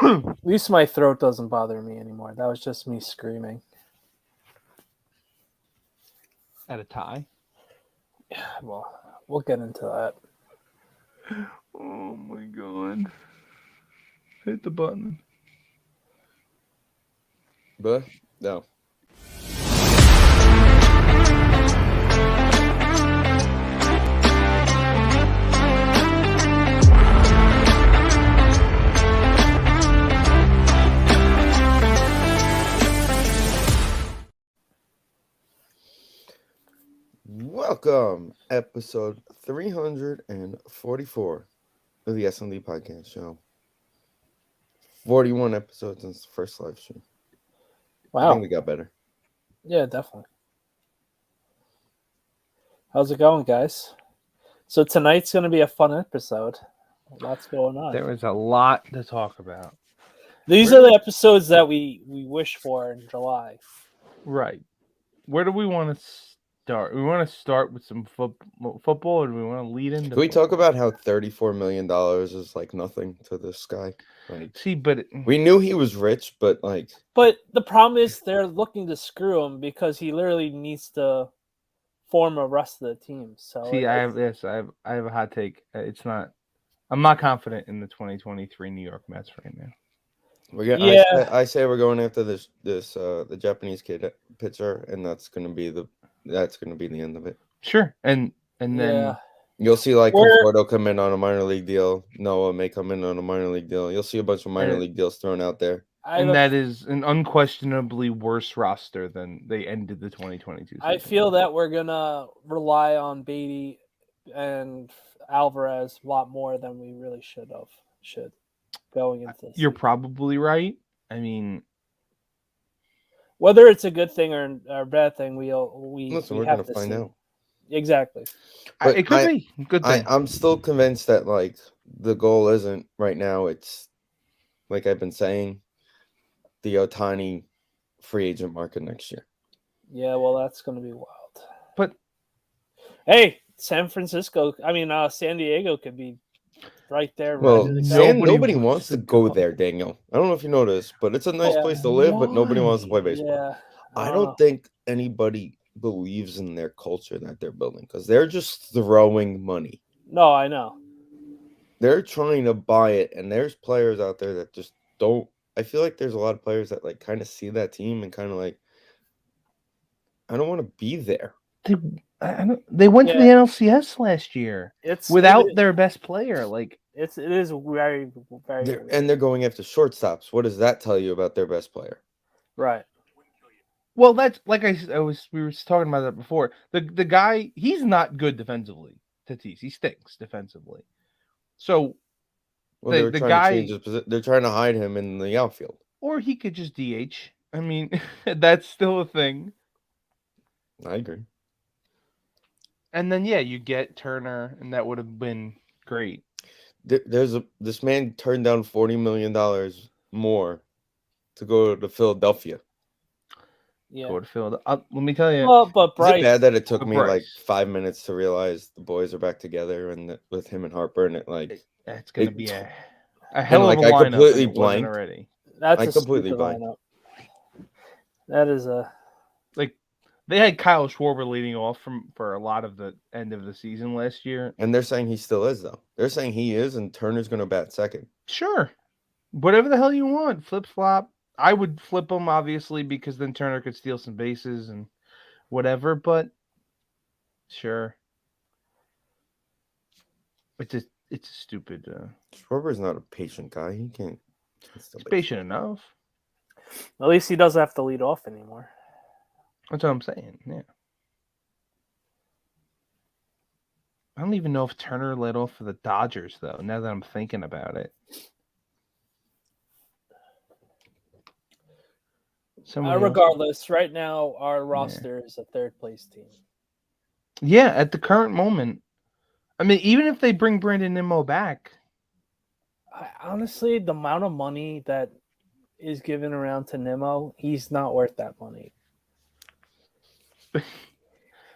At least my throat doesn't bother me anymore. That was just me screaming. At a tie? Yeah, well, we'll get into that. Oh my god. Hit the button. But no. Welcome, episode 344 of the SND Podcast Show. 41 episodes since the first live stream. Wow. I think we got better. Yeah, definitely. How's it going, guys? So tonight's going to be a fun episode. Lots going on. There is a lot to talk about. These are the episodes that we wish for in July. Right. Where do we want to start? We want to start with some football, or do we want to lead into? Can we talk about how $34 million is like nothing to this guy? Like, see, but we knew he was rich, but like. But the problem is they're looking to screw him because he literally needs to form the rest of the team. So see, I have a hot take. It's not. I'm not confident in the 2023 New York Mets right now. I say we're going after the Japanese kid pitcher, and that's gonna be the end of it. Sure, and then you'll see like Conforto come in on a minor league deal. Noah may come in on a minor league deal. You'll see a bunch of minor league deals thrown out there. And that is an unquestionably worse roster than they ended the 2022 season. I feel that we're gonna rely on Beatty and Alvarez a lot more than we really should going into this. You're probably right. I mean, whether it's a good thing or a bad thing, we're going to find out. Exactly. It could be a good thing. I'm still convinced that like the goal isn't right now. It's like I've been saying, the Ohtani free agent market next year. Yeah, well, that's going to be wild. But hey, San Diego could be right there. Well, nobody wants to go there, Daniel. I don't know if you noticed, but it's a nice place to live, but nobody wants to play baseball. Yeah, I don't think anybody believes in their culture that they're building because they're just throwing money. No, I know. They're trying to buy it, and there's players out there that just don't. I feel like there's a lot of players that like kind of see that team and kind of like, I don't want to be there. They went to the NLCS last year. Without their best player. Like it is very, very. And they're going after shortstops. What does that tell you about their best player? Right. Well, that's like we were talking about that before. The guy, he's not good defensively. Tatis, he stinks defensively. So. Well, the guy, they're trying to hide him in the outfield. Or he could just DH. I mean, that's still a thing. I agree. And then, you get Turner, and that would have been great. This man turned down $40 million more to go to Philadelphia. Yeah. Go to Philadelphia. Let me tell you. Well, but Bryce, is it bad that it took me like 5 minutes to realize the boys are back together and with him and Harper, and it like. That's going to be a hell of a lineup. I completely blanked already. That's completely blanked. That is a they had Kyle Schwarber leading off for a lot of the end of the season last year, and they're saying he still is though. They're saying he is, and Turner's going to bat second. Sure, whatever the hell you want, flip flop. I would flip him obviously because then Turner could steal some bases and whatever. But sure, it's a stupid. Schwarber's not a patient guy. He can't. He's patient enough. At least he doesn't have to lead off anymore. That's what I'm saying. Yeah. I don't even know if Turner led off for the Dodgers though. Now that I'm thinking about it. Regardless, right now our roster is a third place team. Yeah, at the current moment. I mean, even if they bring Brandon Nimmo back. Honestly, the amount of money that is given around to Nimmo, he's not worth that money.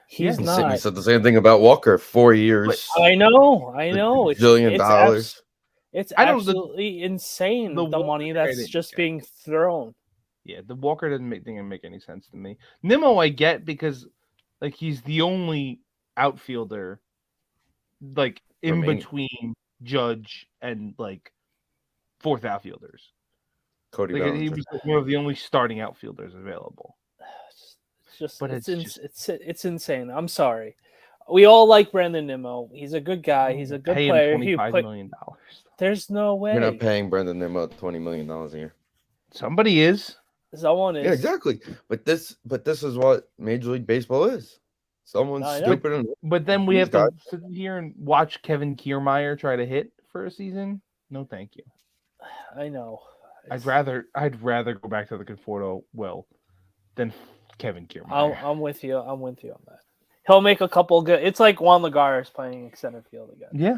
He's not. You said the same thing about Walker. 4 years. I know. $1 billion. It's I don't- absolutely insane the the money Walker that's didn't just get. being thrown. Yeah, the Walker didn't make any sense to me. Nimmo I get because like he's the only outfielder like in Remaining. between Judge and like fourth outfielders. Cody Like he Bellinger. was like, one of the only starting outfielders available. It's just But it's insane. I'm sorry. We all like Brandon Nimmo. He's a good guy. He's a good pay him player. He $25 put. million. There's no way. You're not paying Brendan Nimmo $20 million a year. Somebody is. Someone is. Yeah, exactly. But this is what Major League Baseball is. Someone's I know. stupid and But then we These have to sit here and watch Kevin Kiermaier try to hit for a season. No, thank you. I know. I'd rather go back to the Conforto well than Kevin Kiermaier. I'm with you. I'm with you on that. He'll make a couple good. It's like Juan Lagares playing center field again, Yeah.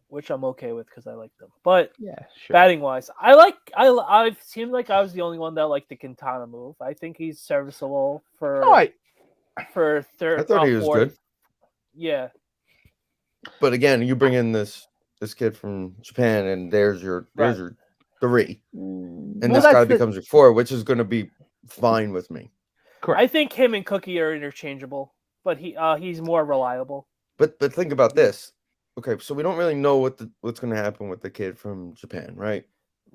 which I'm okay with because I like them. But Yeah, sure. batting wise, I seemed like I was the only one that liked the Quintana move. I think he's serviceable for third. I thought he was fourth. good. Yeah, But again, you bring in this kid from Japan, and there's your three, and this guy becomes your four, which is going to be fine with me. Correct. I think him and Cookie are interchangeable, but he's more reliable. But think about this. Okay, so we don't really know what's going to happen with the kid from Japan, right?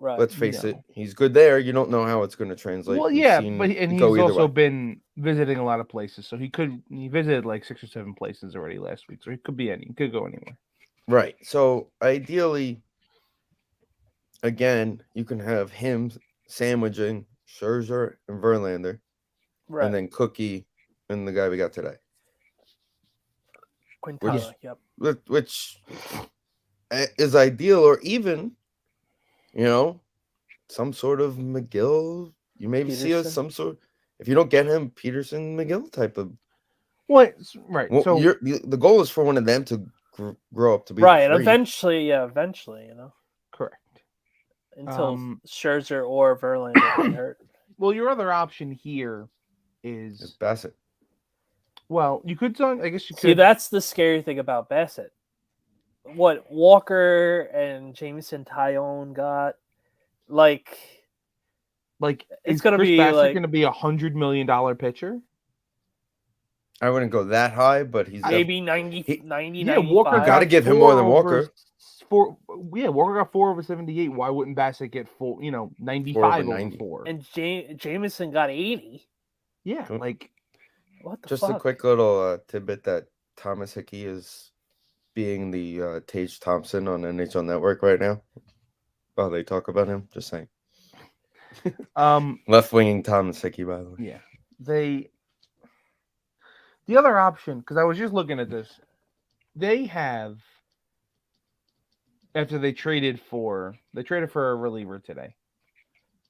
Right. Let's face it, he's good there. You don't know how it's going to translate. Well, We've yeah, seen but it he's go either also way. been visiting a lot of places, so he visited like 6 or 7 places already last week, so he could go anywhere. Right. So ideally, again, you can have him sandwiching Scherzer and Verlander, Right. and then Cookie and the guy we got today. Quintana, yep. Which is ideal, or even, some sort of McGill. You maybe see us some sort. If you don't get him, Peterson, McGill type of. What? Right. Well, so the goal is for one of them to grow up to be right. Eventually, correct. Until Scherzer or Verlander get hurt. Well, your other option here is Bassett. Well, you could. I guess you could. See, that's the scary thing about Bassett. What Walker and Jameson Tyone got, like it's gonna Chris be Bassett going to be $100 million pitcher. I wouldn't go that high, but he's maybe 90, 90, yeah, 95. Walker got to give him more than Walker. Walker got 4 over 78. Why wouldn't Bassett get 95 over 4? And Jameson got 80. Yeah, what the Just fuck? a quick little tidbit that Thomas Hickey is being the Tage Thompson on NHL Network right now. While they talk about him, just saying. Left-winging Thomas Hickey, by the way. Yeah, the other option, because I was just looking at this, they have after they traded for a reliever today.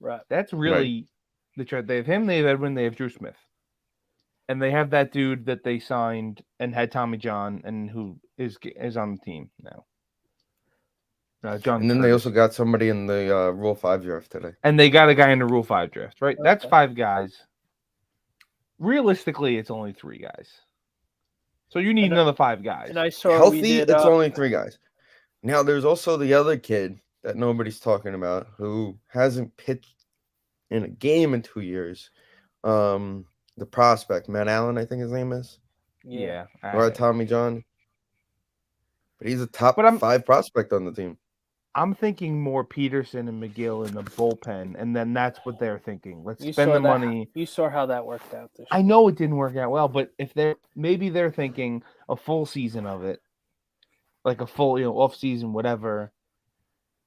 Right. That's really the trade. They have him. They have Edwin. They have Drew Smith, and they have that dude that they signed and had Tommy John, and who is on the team now. John. And then they also got somebody in the Rule 5 draft today. And they got a guy in the Rule 5 draft, right? Okay. That's 5 guys. Realistically, it's only 3 guys. So you need another 5 guys. And I saw healthy. It's only 3 guys. Now there's also the other kid that nobody's talking about who hasn't pitched in a game in 2 years. The prospect, Matt Allen, I think his name is. Yeah. Or Tommy John. But he's a top 5 prospect on the team. I'm thinking more Peterson and McGill in the bullpen, and then that's what they're thinking. Let's spend the money. You saw how that worked out this year. I know it didn't work out well, but if they're thinking a full season of it, like a full off season, whatever.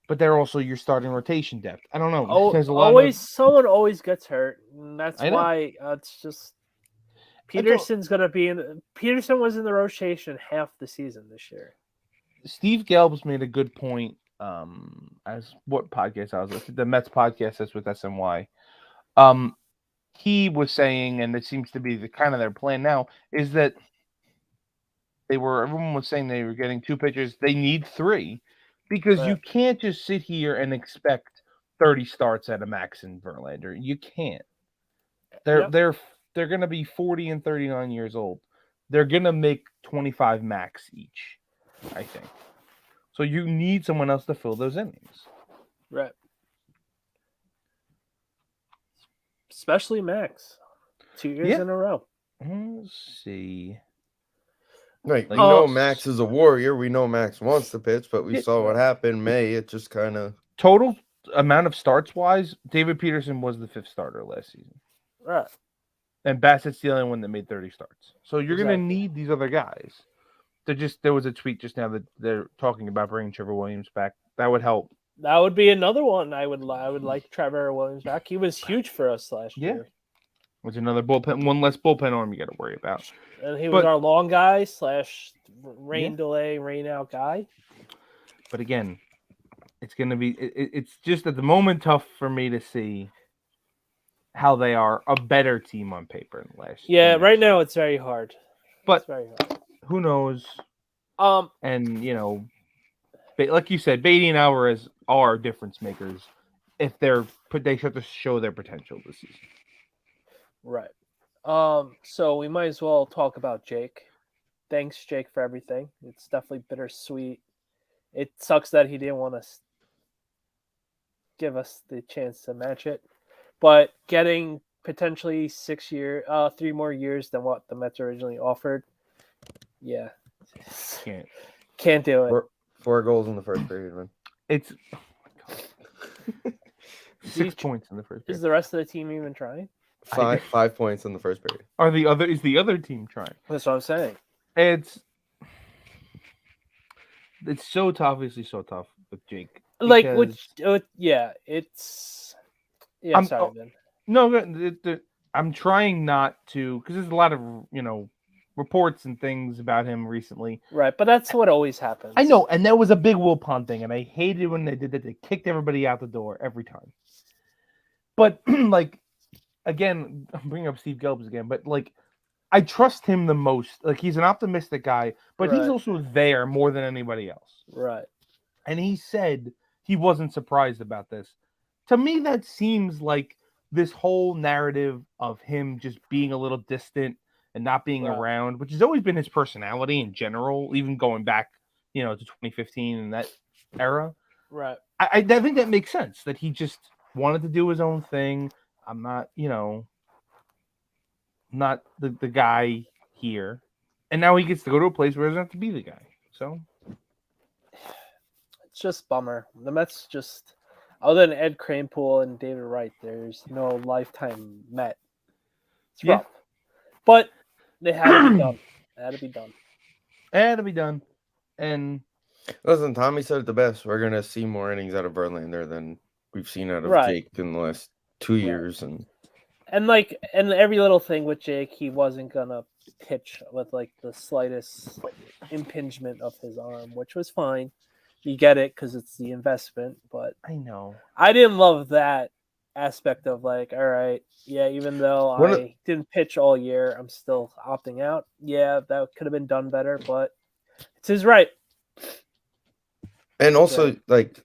But they're also your starting rotation depth. I don't know. Someone always gets hurt, and that's why it's just Peterson's gonna be in. Peterson was in the rotation half the season this year. Steve Gelb's made a good point. As what podcast I was with, the Mets podcast that's with SNY. He was saying, and it seems to be the kind of their plan now, is that everyone was saying they were getting 2 pitchers. They need 3 because you can't just sit here and expect 30 starts at a max in Verlander. You can't. They're going to be 40 and 39 years old. They're going to make 25 max each, I think. So you need someone else to fill those innings. Right. Especially Max. 2 years in a row. Let's see. Right. We Like- know Max is a warrior. We know Max wants to pitch, but we saw what happened May. It just kind of... Total amount of starts wise, David Peterson was the 5th starter last season. Right. And Bassett's the only one that made 30 starts. So you're going to Exactly. need these other guys. There was a tweet just now that they're talking about bringing Trevor Williams back. That would help. That would be another one. I would like Trevor Williams back. He was huge for us last year. Which another bullpen, one less bullpen arm you got to worry about. And he was our long guy / rain delay, rain out guy. But again, it's going to be, it's just at the moment tough for me to see how they are a better team on paper than last year. Yeah, right now it's very hard. But very hard. Who knows? And, you know, like you said, Beatty and Alvarez are difference makers if they have to show their potential this season. Right. So we might as well talk about Jake. Thanks, Jake, for everything. It's definitely bittersweet. It sucks that he didn't want to give us the chance to match it. But getting potentially 3 more years than what the Mets originally offered. Yeah. Can't do it. 4 goals in the first period, man. It's 6 points in the first period. Is the rest of the team even trying? 5 points in the first period. Is the other team trying? That's what I'm saying. It's so tough, obviously so tough with Jake. Like, I'm sorry, Ben. No, I'm trying not to, because there's a lot of, reports and things about him recently. Right, but that's what always happens. I know, and that was a big Wilpon thing, and I hated when they did that. They kicked everybody out the door every time. But, like, again, I'm bringing up Steve Gelbs again, but, like, I trust him the most. Like, he's an optimistic guy, but he's also there more than anybody else. Right. And he said he wasn't surprised about this. To me, that seems like this whole narrative of him just being a little distant and not being around, which has always been his personality in general, even going back, to 2015 and that era. Right. I think that makes sense, that he just wanted to do his own thing. I'm not, not the guy here. And now he gets to go to a place where he doesn't have to be the guy. So it's just bummer. The Mets just, other than Ed Kranepool and David Wright, there's no lifetime Met. It's rough. But they had to be done. It had to be done. And listen, Tommy said it the best. We're gonna see more innings out of Verlander than we've seen out of Jake in the last 2 years, and every little thing with Jake, he wasn't gonna pitch with like the slightest impingement of his arm, which was fine. You get it because it's the investment, but I know I didn't love that aspect of like, all right, yeah, even though I didn't pitch all year, I'm still opting out. Yeah, that could have been done better, but it's his right. And also, like,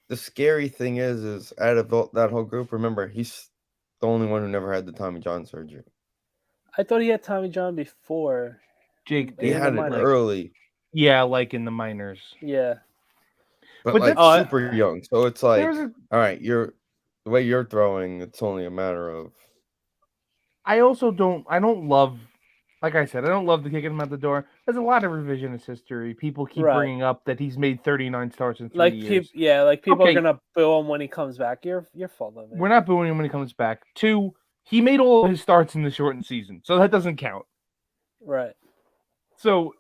the scary thing is out of that whole group, remember, he's the only one who never had the Tommy John surgery. I thought he had Tommy John before. Jake, he had it early. Yeah, like in the minors. Yeah. But like super young. So it's like, all right, the way you're throwing, it's only a matter of. I don't love, like I said, I don't love the kicking him out the door. There's a lot of revisionist history. People keep bringing up that he's made 39 starts in 3 years. People are gonna boo him when he comes back. You're full of it. We're not booing him when he comes back. 2, he made all of his starts in the shortened season, so that doesn't count. Right. So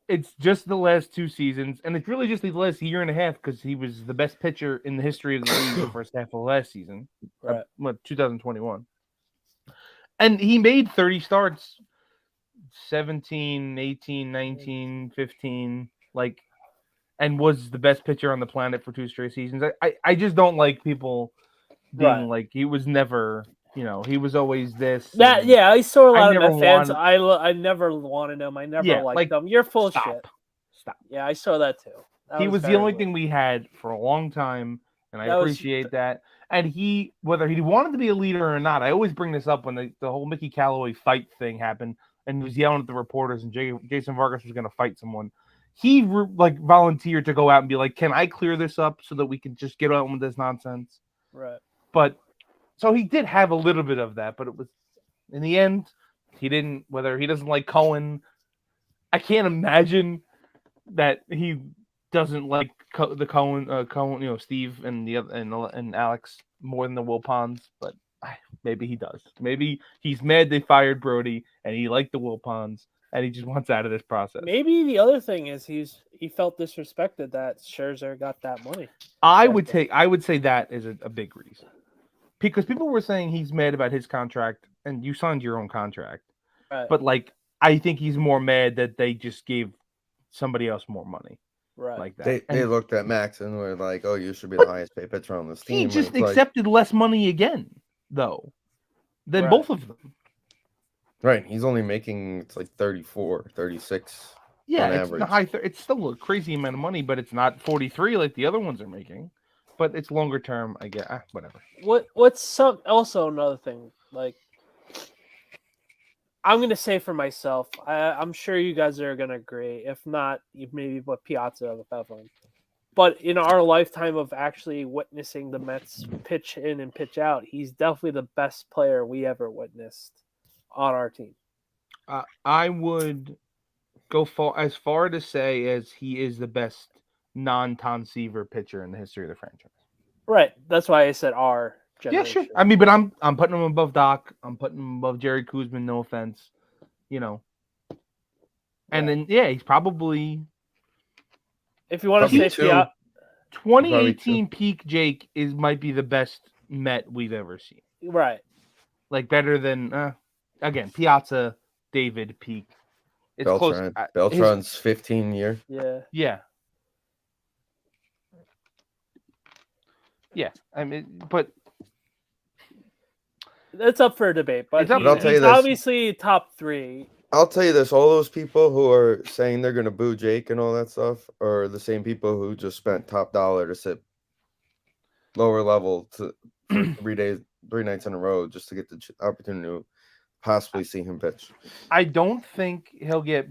it's just the last 2 seasons, and it's really just the last year and a half because he was the best pitcher in the history of the league the first half of last season, 2021. And he made 30 starts, 17, 18, 19, 15, and was the best pitcher on the planet for 2 straight seasons. I just don't like people being like, he was never, he was always this. I saw a lot of Met fans. I never wanted him. I never liked them. You're full of shit. Stop. Yeah, I saw that too. He was the only thing we had for a long time, and I appreciate that. And whether he wanted to be a leader or not, I always bring this up when the whole Mickey Callaway fight thing happened, and he was yelling at the reporters, and Jason Vargas was going to fight someone. he volunteered to go out and be like, "Can I clear this up so that we can just get on with this nonsense?" Right. But so he did have a little bit of that, but it was in the end he didn't. Whether he doesn't like Cohen, I can't imagine that he doesn't like the Cohen, Steve and the other and Alex more than the Wilpons, but maybe he does. Maybe he's mad they fired Brody and he liked the Wilpons and he just wants out of this process. Maybe the other thing is he felt disrespected that Scherzer got that money. I would say that is a big reason. Because people were saying he's mad about his contract and you signed your own contract. Right. But I think he's more mad that they just gave somebody else more money. Right. Like that. They looked at Max and were like, "Oh, you should be the highest paid pitcher on this team." He just accepted less money again, though, than Right. both of them. Right. He's only making 34, 36 Yeah, on it's average. it's still a crazy amount of money, but it's not 43 like the other ones are making. But it's longer term, I guess. Whatever. What's also another thing, I'm gonna say for myself, I'm sure you guys are gonna agree. If not, maybe what Piazza of Evelyn. But in our lifetime of actually witnessing the Mets pitch in and pitch out, he's definitely the best player we ever witnessed on our team. I would go as far to say as he is the best non-Ton Seaver pitcher in the history of the franchise. Right. That's why I said our generation. Yeah, sure. I mean, but I'm putting him above Doc. I'm putting him above Jerry Koosman. No offense, And then he's probably. If you want to say 2018 peak Jake might be the best Met we've ever seen. Right. Better than again Piazza, David peak. It's Beltran. close. Beltran's 15 year. Yeah. Yeah. Yeah. I mean, but that's up for a debate. But he's obviously top 3. I'll tell you this: all those people who are saying they're gonna boo Jake and all that stuff are the same people who just spent top dollar to sit lower level for 3 nights in a row just to get the opportunity to possibly see him pitch. I don't think he'll get.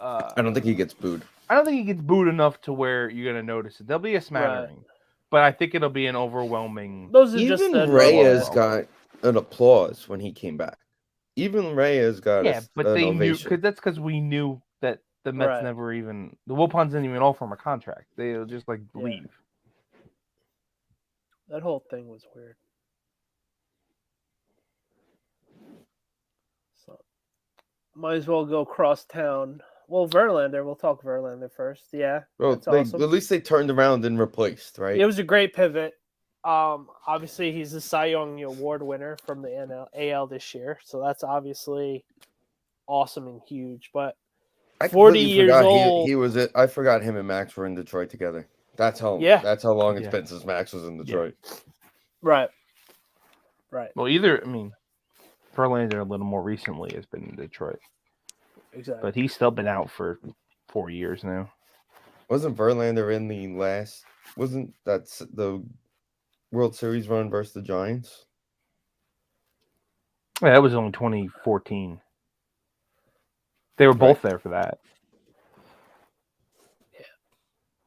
I don't think he gets booed. I don't think he gets booed enough to where you're gonna notice it. There'll be a smattering, but I think it'll be an overwhelming. Even Reyes got an applause when he came back. Even Reyes got but they knew because we knew that the Mets never even the Wilpons didn't even offer him a contract. They'll just leave. That whole thing was weird. So might as well go cross town. Well, Verlander. We'll talk Verlander first. Yeah. Well, awesome. At least they turned around and replaced, right? It was a great pivot. Obviously, he's the Cy Young Award winner from the AL this year, so that's obviously awesome and huge. But 40 years old, he was it. I forgot him and Max were in Detroit together. That's how. Yeah. That's how long it's been since Max was in Detroit. Yeah. Right. Well, Verlander a little more recently has been in Detroit. Exactly. But he's still been out for 4 years now. Wasn't Verlander in the last? Wasn't that the World Series run versus the Giants? Yeah, that was only 2014. They were both there for that.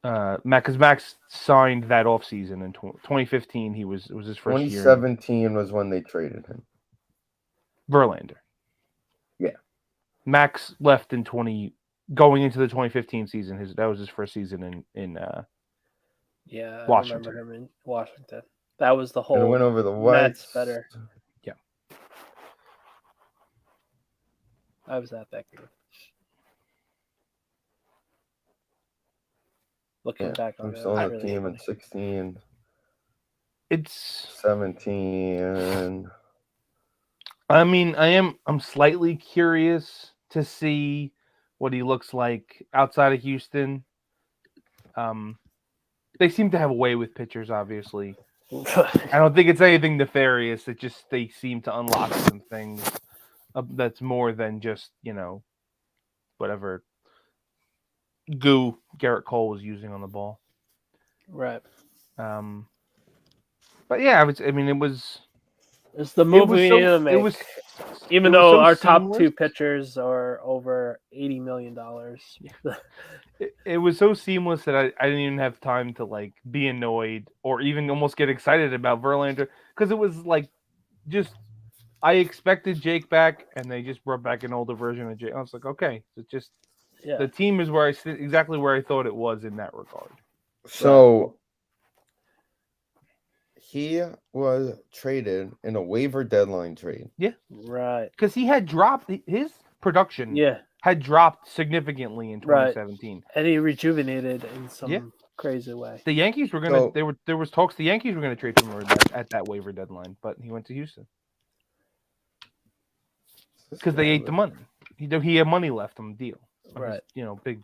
Yeah. Because Max signed that offseason in 2015. It was his first year. 2017 was when they traded him. Verlander. Yeah. Max left going into the 2015 season. That was his first season in yeah, Washington. I remember him in Washington. That was the whole. And it went over the Whites. Mets better. Yeah. I was at that game. Looking back on it, on the team in 16. It's 17. I mean, I'm slightly curious to see what he looks like outside of Houston. They seem to have a way with pitchers, obviously. I don't think it's anything nefarious. It just they seem to unlock some things that's more than just, whatever goo Garrett Cole was using on the ball. Right. But yeah, it was It's the move we need to make. Even though our top two pitchers are over $80 million. It was so seamless that I didn't even have time to like be annoyed or even almost get excited about Verlander because it was like just I expected Jake back and they just brought back an older version of Jake. I was like, okay, it's just the team is where exactly where I thought it was in that regard. So he was traded in a waiver deadline trade. Yeah, right. Because he had dropped his production. Yeah. Had dropped significantly in 2017, right. And he rejuvenated in some crazy way. The Yankees were gonna. There was talks. The Yankees were gonna trade him at that waiver deadline, but he went to Houston because they ate the money. He had money left on the deal. Right. Big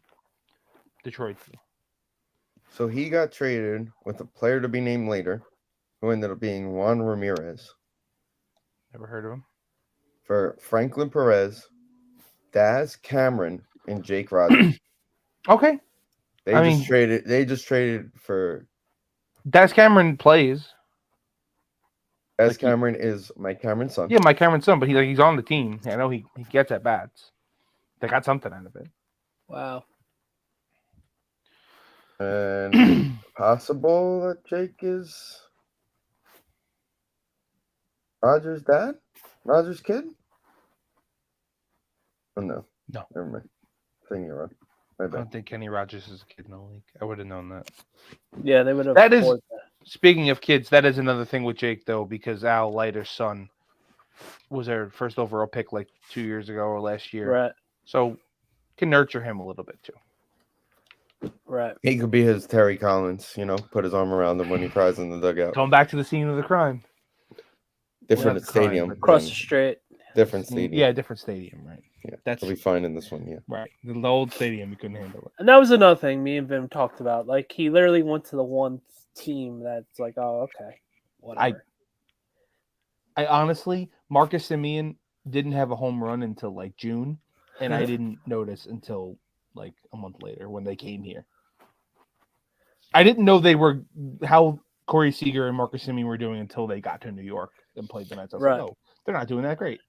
Detroit deal. So he got traded with a player to be named later, who ended up being Juan Ramirez. Never heard of him. For Franklin Perez, Daz Cameron, and Jake Rogers. Okay. They just traded for Daz Cameron plays. Daz Cameron is Mike Cameron's son. Yeah, Mike Cameron's son, but he's on the team. I know he gets at bats. They got something out of it. Wow. And possible that Jake is Rogers' dad? Rogers' kid? Oh, no. No. Never mind. Thinking wrong. I don't think Kenny Rogers is a kid in the league. I would have known that. Yeah, they would have. That is, speaking of kids, that is another thing with Jake, though, because Al Leiter's son was their first overall pick like 2 years ago or last year. Right. So can nurture him a little bit, too. Right. He could be his Terry Collins, put his arm around him when he cries in the dugout. Going back to the scene of the crime. Different stadium. Across the street. Different stadium. Yeah, different stadium, right. Yeah, he'll be fine in this one, yeah. Right. The old stadium, he couldn't handle it. And that was another thing me and Vim talked about. Like, he literally went to the one team that's like, oh, okay, whatever. I honestly, Marcus Semien didn't have a home run until, like, June, and I didn't notice until, like, a month later when they came here. I didn't know how Corey Seager and Marcus Semien were doing until they got to New York and played the Mets. I was like, oh, they're not doing that great.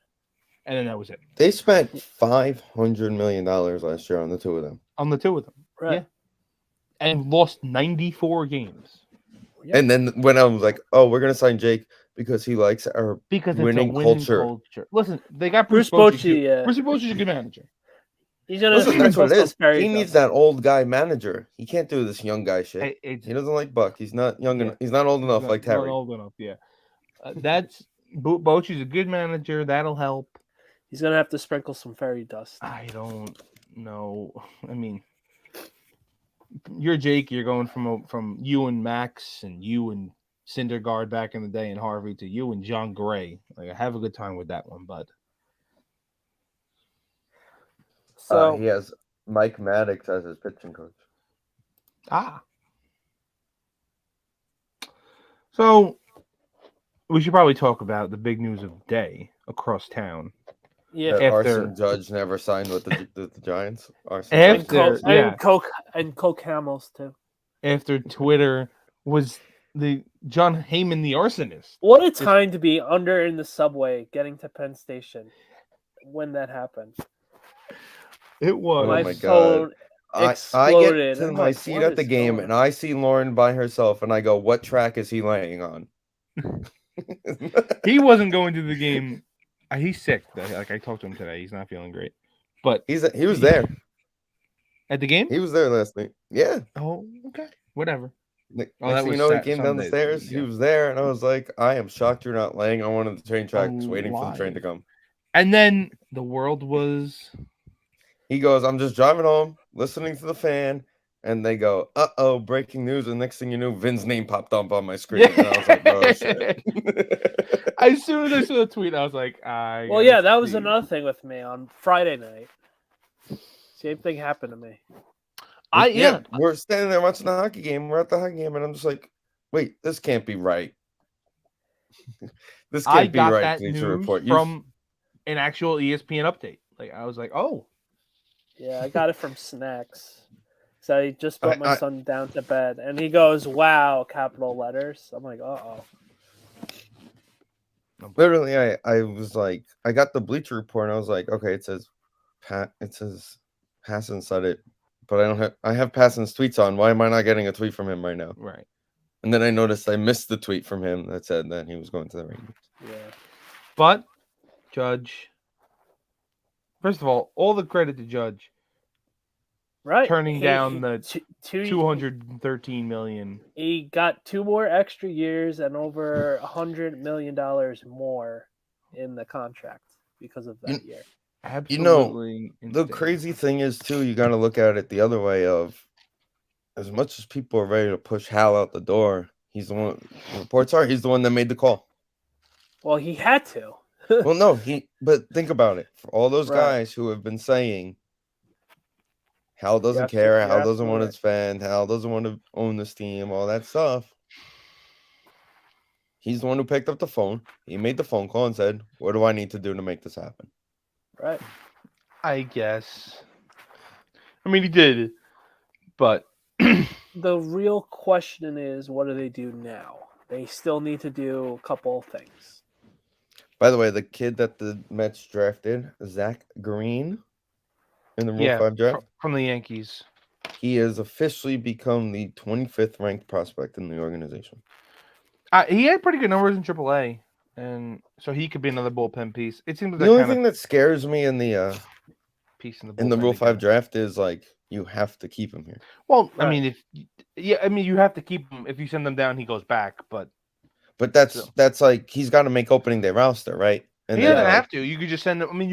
And then that was it. They spent $500 million last year on the two of them. Right. Yeah. And lost 94 games. Yeah. And then when I was like, oh, we're going to sign Jake because he likes our winning culture. Listen, they got Bruce Bochy. Bruce Bochy's a good manager. He's gonna that's what it is. He needs that old guy manager. He can't do this young guy shit. He doesn't like Buck. He's not young enough. He's not old enough like Terry. Not old enough, yeah. That's Bochy's a good manager. That'll help. He's gonna have to sprinkle some fairy dust. I don't know. I mean, you're Jake. You're going from you and Max and you and Syndergaard back in the day and Harvey to you and John Gray. Like, have a good time with that one, bud. So he has Mike Maddox as his pitching coach. So we should probably talk about the big news of the day across town. Yeah, Arson Judge never signed with the Giants. And Coke Hamels too. After Twitter was the John Heyman the arsonist. What a time to be under in the subway getting to Penn Station when that happened. It was. Oh my god! I get to my seat at the game and I see Lauren by herself and I go, "What track is he laying on?" He wasn't going to the game. He's sick. Like, I talked to him today. He's not feeling great. But he was there at the game. He was there last night. Yeah. Oh, okay. Whatever. Next thing you know, he came down the stairs. Yeah. He was there, and I was like, "I am shocked you're not laying on one of the train tracks, waiting for the train to come." And then the world was. He goes, "I'm just driving home, listening to the fan." And they go, "Uh-oh, breaking news." And next thing you knew, Vin's name popped up on my screen. And I was like, "Oh, shit." As soon as I saw the tweet, I was like, well, yeah, that was another thing with me on Friday night. Same thing happened to me. We're standing there watching the hockey game. We're at the hockey game, and I'm just like, "Wait, this can't be right. This can't be right." That news report from an actual ESPN update. Like, I was like, "Oh." Yeah, I got it from Snacks. So I just put my son down to bed, and he goes, "Wow," capital letters. I'm like, "Uh-oh." Literally, I was like, I got the Bleacher Report, and I was like, okay, it says Hassan said it, but I have Hassan's tweets on. Why am I not getting a tweet from him right now? Right. And then I noticed I missed the tweet from him that said that he was going to the Rangers. Yeah. But Judge, first of all the credit to Judge. Right. Turning down the two, $213 million. He got 2 more extra years and over $100 million more in the contract because of that year. Absolutely. The crazy thing is too, you got to look at it the other way of, as much as people are ready to push Hal out the door, he's the one. Reports are he's the one that made the call. Well, he had to. Well, no, but think about it. For all those guys who have been saying Hal doesn't care, Hal doesn't want to spend, Hal doesn't want to own this team, all that stuff. He's the one who picked up the phone. He made the phone call and said, "What do I need to do to make this happen?" Right. I guess. I mean, he did, but the real question is, what do they do now? They still need to do a couple of things. By the way, the kid that the Mets drafted, Zach Green, in the Rule 5 draft. From the Yankees. He has officially become the 25th ranked prospect in the organization. He had pretty good numbers in AAA, and so he could be another bullpen piece. It seems like the only thing that scares me in the piece in the Rule 5 draft is like you have to keep him here. Well, I mean, you have to keep him. If you send him down, he goes back. But that's like he's got to make opening day roster, right? And he doesn't have to. You could just send him. I mean,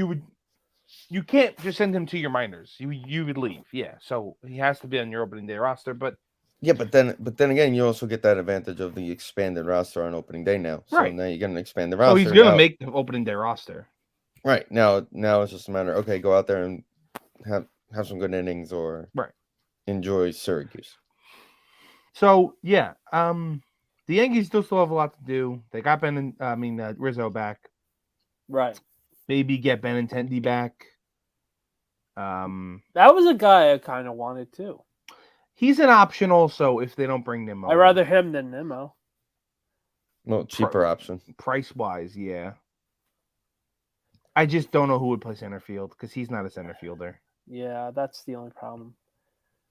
you can't just send him to your minors. You would leave, yeah. So he has to be on your opening day roster, but. Yeah, but then again, you also get that advantage of the expanded roster on opening day now. So now you're gonna expand the roster. Oh, he's gonna make the opening day roster. Right. Now it's just a matter, okay, go out there and have some good innings or enjoy Syracuse. So yeah, the Yankees still have a lot to do. They got Rizzo back. Right. Maybe get Benintendi back. That was a guy I kind of wanted too. He's an option also if they don't bring Nimmo. I'd rather him than Nimmo. No, cheaper option. Price-wise, yeah. I just don't know who would play center field because he's not a center fielder. Yeah, that's the only problem.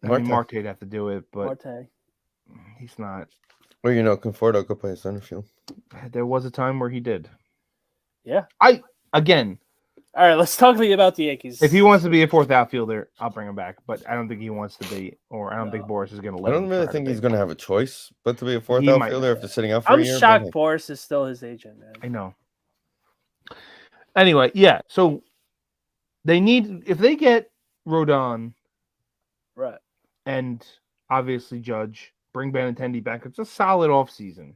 Marte'd have to do it, but he's not. Well, Conforto could play center field. There was a time where he did. Yeah. All right, let's talk about the Yankees. If he wants to be a fourth outfielder, I'll bring him back. But I don't think he wants to be, or I don't think Boris is going to let him. I don't really think he's going to have a choice but to be a fourth outfielder after sitting out for a year. I'm shocked Boris is still his agent, man. I know. Anyway, yeah. So if they get Rodon, right, and obviously Judge, bring Benintendi back, it's a solid offseason.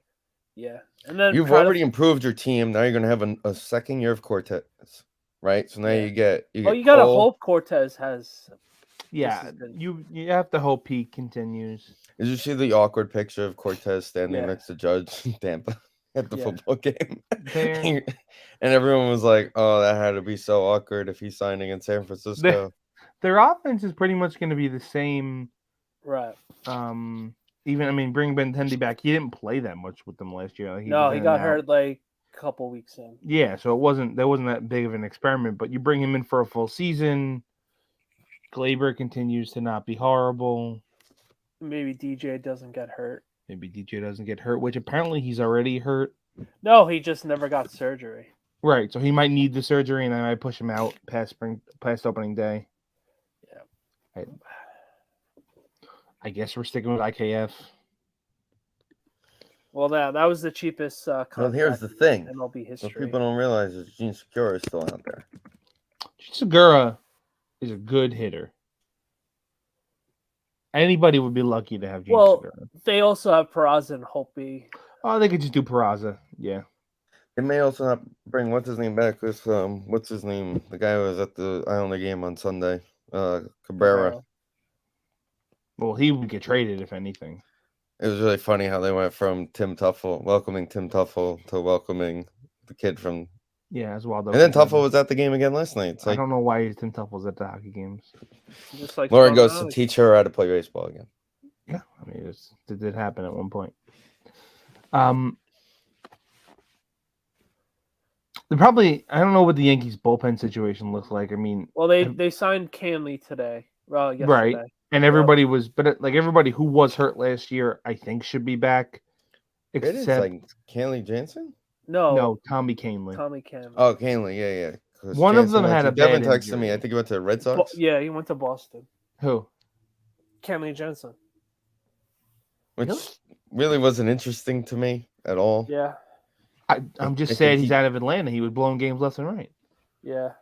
Yeah, and then you've already improved your team. Now you're going to have a second year of Cortez. Right, so now you got to hope Cortez has. Yeah, you have to hope he continues. Did you see the awkward picture of Cortez standing next to Judge in Tampa at the football game? And everyone was like, "Oh, that had to be so awkward if he's signing in San Francisco." Their offense is pretty much going to be the same, right? Bring Benintendi back. He didn't play that much with them last year. He got hurt like couple weeks in. Yeah, so there wasn't that big of an experiment, but you bring him in for a full season. Glaber continues to not be horrible. Maybe DJ doesn't get hurt. Which apparently he's already hurt. No, he just never got surgery. Right, so he might need the surgery, and I might push him out past opening day. Yeah. I guess we're sticking with IKF. Well, that was the cheapest contract. Well, here's the thing. MLB history. What people don't realize is Gene Segura is still out there. Gene Segura is a good hitter. Anybody would be lucky to have Gene Segura. They also have Peraza and Holtby. Oh, they could just do Peraza. Yeah. They may also not bring what's his name back. With what's his name? The guy who was at the Islander game on Sunday. Cabrera. Well, he would get traded if anything. It was really funny how they went from welcoming Tim Tuffle to welcoming the kid from. Yeah, as well. And then Tuffle was at the game again last night. I don't know why Tim Tuffle's at the hockey games. Just like Laura goes to teach her how to play baseball again. Yeah, I mean, it did happen at one point. I don't know what the Yankees bullpen situation looks like. I mean, Well, they signed Canley today. Well, right, yesterday. and everybody was, but like everybody who was hurt last year, I think should be back, It is except like Canley Jansen. no Tommy Canley. Tommy Canley. Oh, Canley, yeah. 'Cause One of them had a Devin bad texted me. injury. I think he went to the Red Sox. Yeah, he went to Boston. Who? Canley Jensen. Which Really? really wasn't interesting to me at all. Yeah. I'm just I sad think he's out of Atlanta. He was blowing games left and right. Yeah.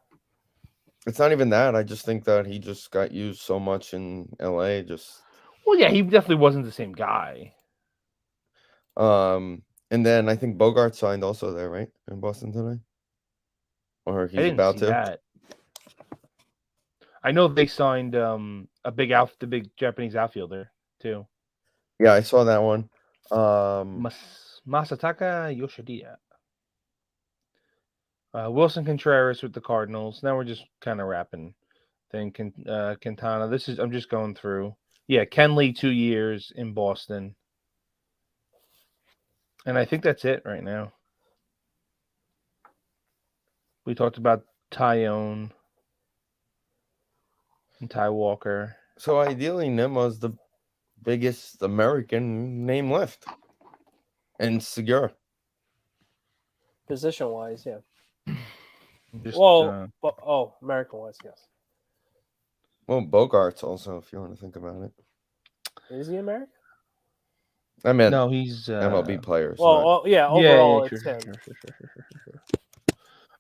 It's not even that. I just think that he just got used so much in LA. Well, yeah, he definitely wasn't the same guy. And then I think Bogart signed also there, right? In Boston today? Or I he's didn't about see to. that. I know they signed the big Japanese outfielder too. Yeah, I saw that one. Masataka Yoshida. Wilson Contreras with the Cardinals. Now we're just kind of wrapping thing. Quintana. I'm just going through. Yeah, Kenley 2 years in Boston. And I think that's it right now. We talked about Tyone and Ty Walker. So ideally, Nemo's the biggest American name left. And Segura. Position-wise, yeah. Just, American-wise, yes. Well, Bogart's also, if you want to think about it. Is he American? I meant no, he's MLB players. Well, overall, it's him. Sure.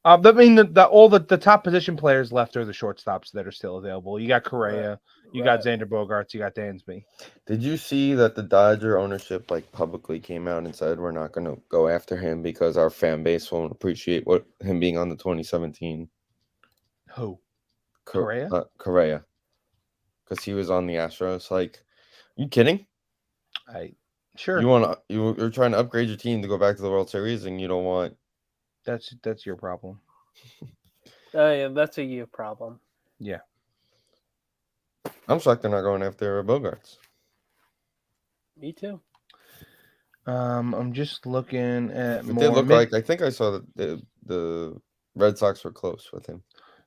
I mean, all the top position players left are the shortstops that are still available. You got Correa, you got Xander Bogaerts, you got Dansby. Did you see that the Dodger ownership publicly came out and said we're not going to go after him because our fan base won't appreciate him being on the 2017? Who? Correa? Correa. Because he was on the Astros. Like, you kidding? Sure. You're trying to upgrade your team to go back to the World Series, and you don't want. That's your problem. Yeah, that's a you problem. Yeah. I'm shocked they're not going after Bogarts. Me too. I'm just looking at It more. did look like I think I saw that the Red Sox were close with him.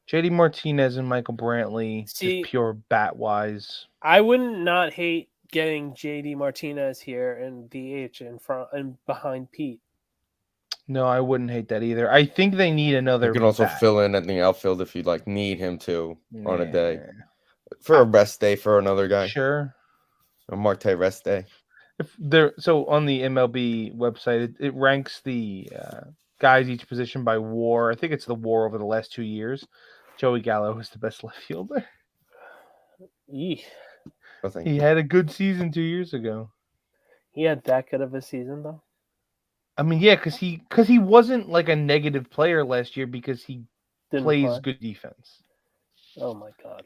JD Martinez and Michael Brantley, See, just pure bat wise. I wouldn't not hate getting JD Martinez here and DH in front and behind Pete. No, I wouldn't hate that either. I think they need another. You can also bat. fill in at the outfield if you need him to on a day for a rest day for another guy. Sure, a Marte rest day. So on the MLB website, it ranks the guys each position by WAR. I think it's the WAR over the last 2 years. Joey Gallo was the best left fielder. Eesh. He had a good season 2 years ago. He had that good of a season though. I mean, yeah, because he wasn't like a negative player last year because he plays good defense. Oh my god!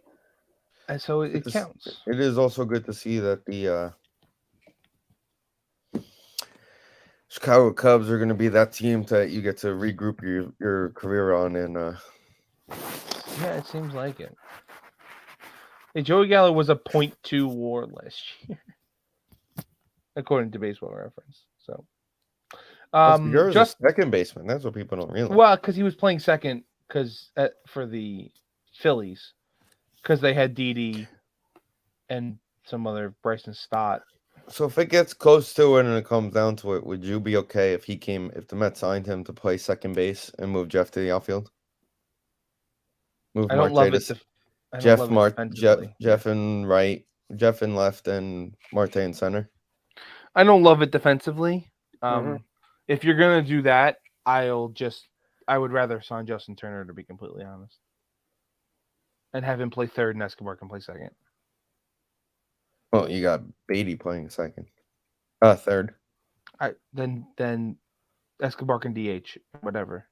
And so it counts. It is also good to see that the Chicago Cubs are going to be that team that you get to regroup your career on, and yeah, it seems like it. Hey, Joey Gallo was a .2 WAR last year, according to Baseball Reference. So. You're a second baseman. That's what people don't realize. Well, because he was playing second for the Phillies, because they had Didi and some other Bryson Stott. So if it gets close to it and it comes down to it, would you be okay if the Mets signed him to play second base and move Jeff to the outfield? I don't love it. Jeff in right, Jeff in left, and Marte in center. I don't love it defensively. If you're gonna do that, I would rather sign Justin Turner, to be completely honest, and have him play third and Escobar can play second. Well, you got Beatty playing second, third. Then Escobar can DH, whatever.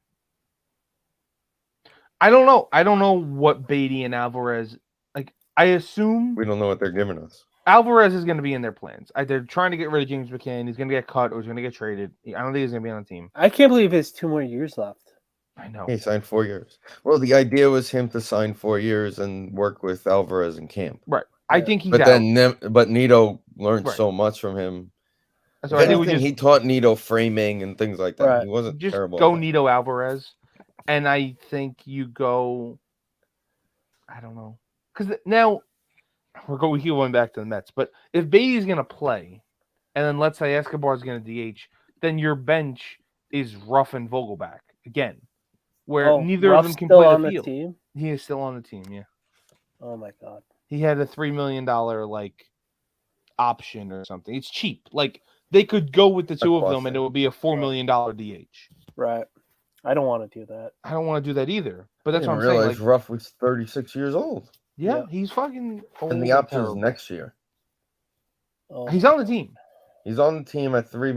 I don't know. I don't know what Beatty and Alvarez like. I assume we don't know what they're giving us. Alvarez is going to be in their plans. They're trying to get rid of James McCann. He's going to get cut or he's going to get traded. I don't think he's going to be on the team. I can't believe he has 2 more years left. I know. He signed 4 years. Well, the idea was him to sign 4 years and work with Alvarez in camp. Right. I think he's but Nito learned so much from him. So I think he taught Nito framing and things like that. Right. He wasn't just terrible. Go Nito Alvarez And I think you go, I don't know. Because now we keep going back to the Mets. But if Beatty's going to play, and then let's say Escobar's going to DH, then your bench is Ruff and Vogelback again, where neither of them can play the field. Team? He is still on the team, yeah. Oh my God. He had a $3 million option or something. It's cheap. Like they could go with the two of them, and it would be a $4 million DH. Right. I don't want to do that. I don't want to do that either. But that's what I'm saying. Like, Ruff was 36 years old. Yeah, he's fucking old. And the option is next year. Oh, he's on the team. He's on the team at $3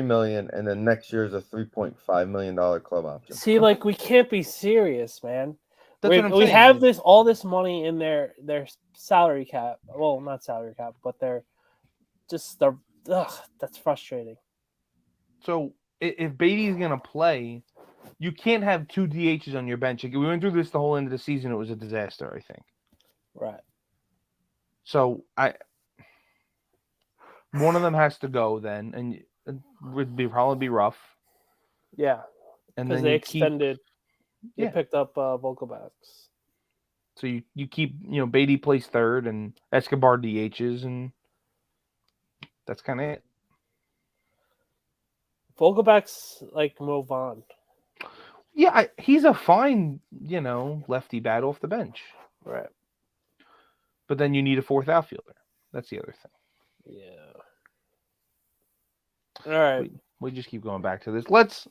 million, and then next year is a $3.5 million club option. See, like we can't be serious, man. That's what I'm saying. We have all this money in their salary cap. Well, not salary cap, but that's frustrating. So if Beatty's gonna play, you can't have two DHs on your bench. We went through this the whole end of the season. It was a disaster, I think. Right. So one of them has to go then, and it would probably be Ruff. Yeah. And then they extended. They Yeah. picked up Vogelbacks. So you keep Beatty plays third and Escobar DHs, and that's kind of it. Vogelbacks move on. Yeah, he's a fine lefty bat off the bench. Right. But then you need a fourth outfielder. That's the other thing. Yeah. All right. We just keep going back to this. Let's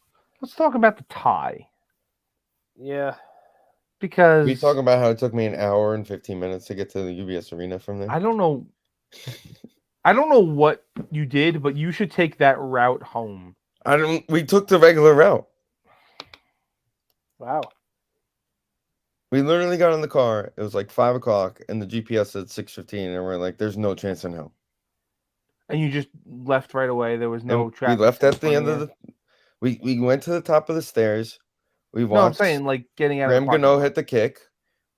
talk about the tie. Yeah. Because we talking about how it took me an hour and 15 minutes to get to the UBS Arena from there. I don't know. I don't know what you did, but you should take that route home. We took the regular route. Wow. We literally got in the car. It was like 5 o'clock, and the GPS said 6:15, and we're like, "There's no chance in hell." And you just left right away. There was no traffic. We left at the end of the. We went to the top of the stairs. We watched. No, I'm saying getting out. Graham Gano hit the kick.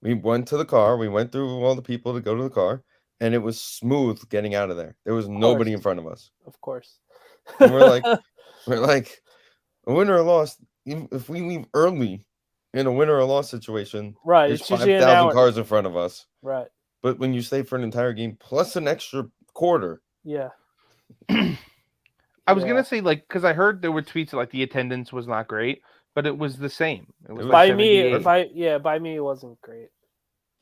We went to the car. We went through all the people to go to the car, and it was smooth getting out of there. There was nobody in front of us. Of course. And we're like, a winner or loss. If we leave early in a winner or loss situation, right? There's It's 5,000 cars in front of us. Right. But when you stay for an entire game plus an extra quarter, yeah. I was gonna say because I heard there were tweets that the attendance was not great, but it was the same. It was by me. By me, it wasn't great.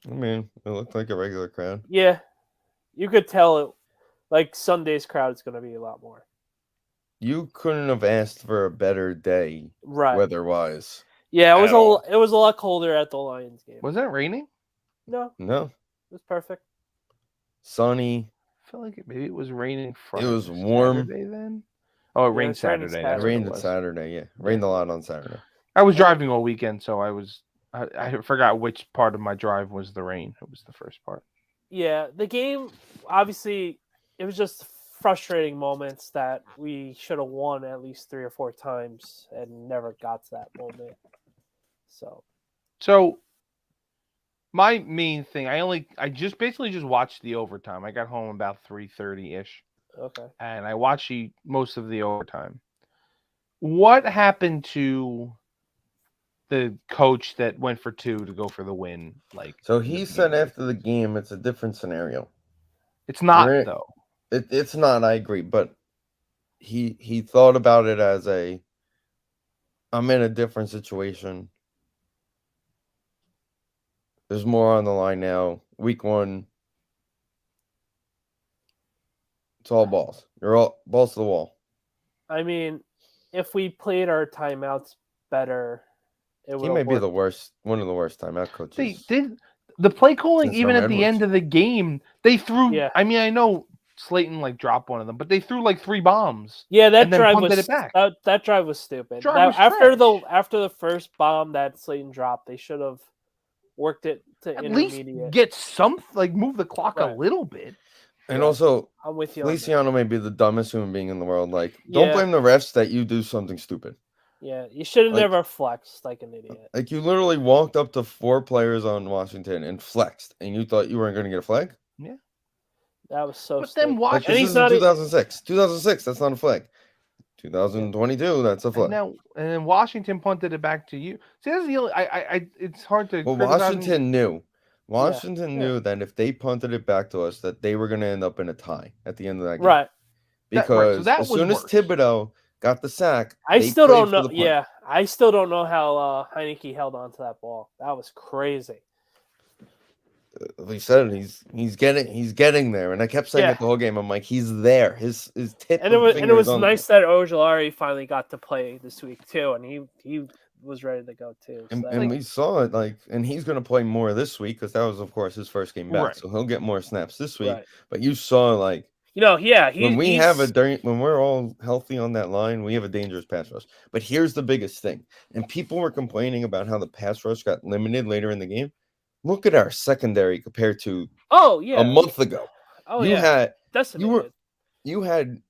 I mean, it looked like a regular crowd. Yeah, you could tell it. Sunday's crowd is gonna be a lot more. You couldn't have asked for a better day, right? Weather-wise. Yeah, it was a lot colder at the Lions game. Was that raining? No. It was perfect. Sunny. I feel like maybe it was raining Friday. It was warm. Saturday then? Oh, it rained Saturday. It rained Saturday, yeah. Rained a lot on Saturday. I was driving all weekend, so I forgot which part of my drive was the rain. It was the first part. Yeah, the game, obviously, it was just frustrating moments that we should have won at least 3 or 4 times and never got to that moment. So my main thing, I just watched the overtime. I got home about 3:30-ish. Okay. And I watched most of the overtime. What happened to the coach that went for 2 to go for the win? So he said after the game, it's a different scenario. It's not though. It's not. I agree, but he thought about it as I'm in a different situation. There's more on the line now. Week 1. It's all balls. You're all balls to the wall. I mean, if we played our timeouts better, he may be one of the worst timeout coaches. They did the play calling even at the end of the game. They threw. Yeah. I mean, I know Slayton dropped one of them, but they threw 3 bombs. Yeah, that drive was that drive was stupid. After the first bomb that Slayton dropped, they should have worked it to at intermediate. Least get some move the clock a little bit. And also, I'm with you. Feliciano may be the dumbest human being in the world. Don't blame the refs that you do something stupid. Yeah, you should have never flexed like an idiot. You literally walked up to 4 players on Washington and flexed, and you thought you weren't going to get a flag? Yeah. That was so stupid. Then watch. This is 2006. 2006, that's not a flag. 2022. That's a flag. And then Washington punted it back to you. See, that's the only. It's hard to. Well, criticize Washington knew. Washington Yeah. knew that if they punted it back to us, that they were going to end up in a tie at the end of that game. Right. Because that as was soon as worse. Thibodeau got the sack, I they still played don't for know. the punt. Yeah, I still don't know how Heineke held on to that ball. That was crazy. We said he's getting there, and I kept saying it the whole game. I'm like, he's there. His tip And of it finger was is on nice that Ojulari finally got to play this week too, and he was ready to go too. So and we saw it and he's going to play more this week because that was, of course, his first game back, Right. so he'll get more snaps this week. Right. But you saw when when we're all healthy on that line, we have a dangerous pass rush. But here's the biggest thing, and people were complaining about how the pass rush got limited later in the game. Look at our secondary compared to a month ago. You had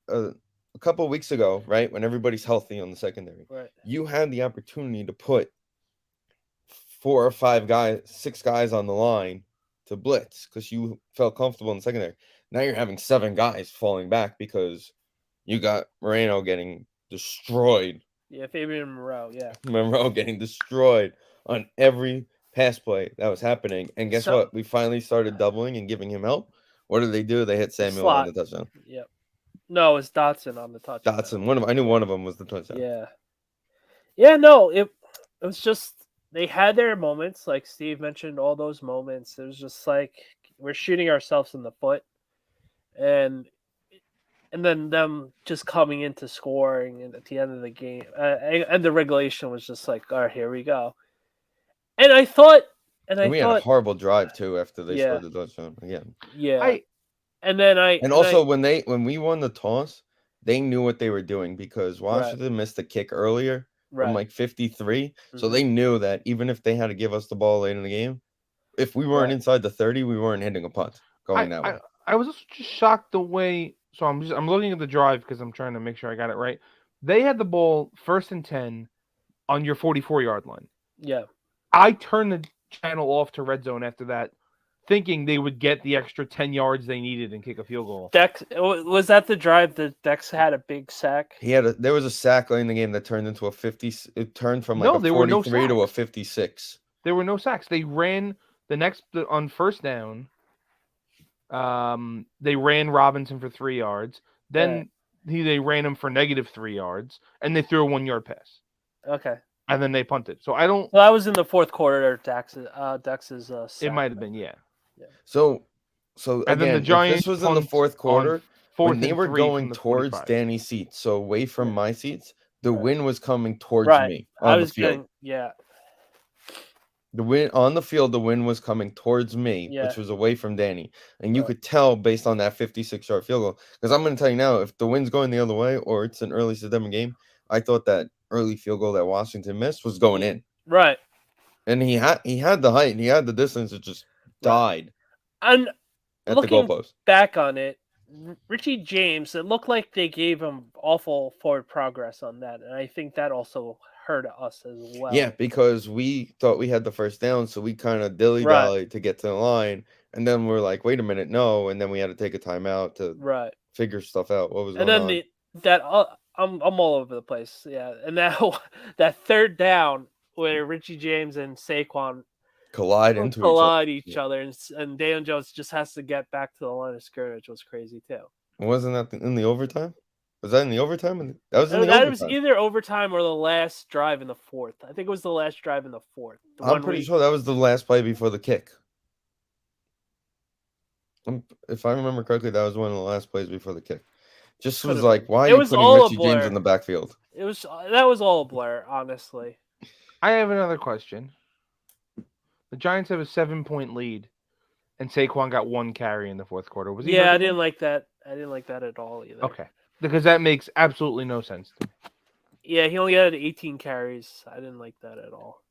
a couple of weeks ago, right, when everybody's healthy on the secondary. Right. You had the opportunity to put 4 or 5 guys, 6 guys on the line to blitz because you felt comfortable in the secondary. Now you're having 7 guys falling back because you got Moreno getting destroyed. Yeah, Fabian Moreau. Yeah, Monroe getting destroyed on every pass play that was happening. And guess what? We finally started doubling and giving him help. What did they do? They hit Samuel on the touchdown. Yep. No, it was Dotson on the touchdown. Dotson. I knew one of them was the touchdown. Yeah. Yeah, no, it was just they had their moments, like Steve mentioned, all those moments. It was just like we're shooting ourselves in the foot. And then them just coming into scoring and at the end of the game. And the regulation was just like, all right, here we go. And I thought we had a horrible drive too after they scored the touchdown again. Yeah. When we won the toss, they knew what they were doing because Washington missed a kick earlier from like 53. Mm-hmm. So they knew that even if they had to give us the ball late in the game, if we weren't inside the 30, we weren't hitting a punt going that way. I was also just shocked the way. So I'm looking at the drive because I'm trying to make sure I got it right. They had the ball 1st and 10 on your 44-yard line. Yeah. I turned the channel off to red zone after that, thinking they would get the extra 10 yards they needed and kick a field goal. Dex, was that the drive that Dex had a big sack? There was a sack late in the game that turned into a 50. It turned from like a 43 to a 56. There were no sacks. They ran on 1st down. They ran Robinson for 3 yards. Then they ran him for -3 yards, and they threw a 1-yard pass. Okay. And then they punted. So I don't. Well, that was in the 4th quarter. Dex's sack. It might have been, yeah. So and again, then the Giants this was in the 4th quarter. When they were going towards 45. Danny's seats, so away from my seats, the wind was coming towards me on the field. The wind on the field, the wind was coming towards me, which was away from Danny. And you could tell based on that 56-yard field goal. Because I'm going to tell you now, if the wind's going the other way or it's an early September game, I thought that early field goal that Washington missed was going in. Right. And he had the height, and he had the distance. It just died. And at the goalpost. Back on it, Richie James, it looked like they gave him awful forward progress on that. And I think that also hurt us as well. Yeah, because we thought we had the 1st down, so we kind of dilly-dallied to get to the line. And then we're like, wait a minute, no. And then we had to take a timeout to figure stuff out. What was going on? And then I'm all over the place. Yeah. And that 3rd down where Richie James and Saquon collide each other. And Daniel Jones just has to get back to the line of scrimmage was crazy too. Wasn't that in the overtime? Was that in the overtime? That was in the overtime. That was either overtime or the last drive in the 4th. I think it was the last drive in the 4th. I'm pretty sure that was the last play before the kick. If I remember correctly, that was one of the last plays before the kick. Just was like, why are you putting Richie James in the backfield? That was all a blur, honestly. I have another question. The Giants have a 7-point lead, and Saquon got 1 carry in the 4th quarter. Was he? I didn't like that. I didn't like that at all either. Okay, because that makes absolutely no sense to me. Yeah, he only had 18 carries. I didn't like that at all.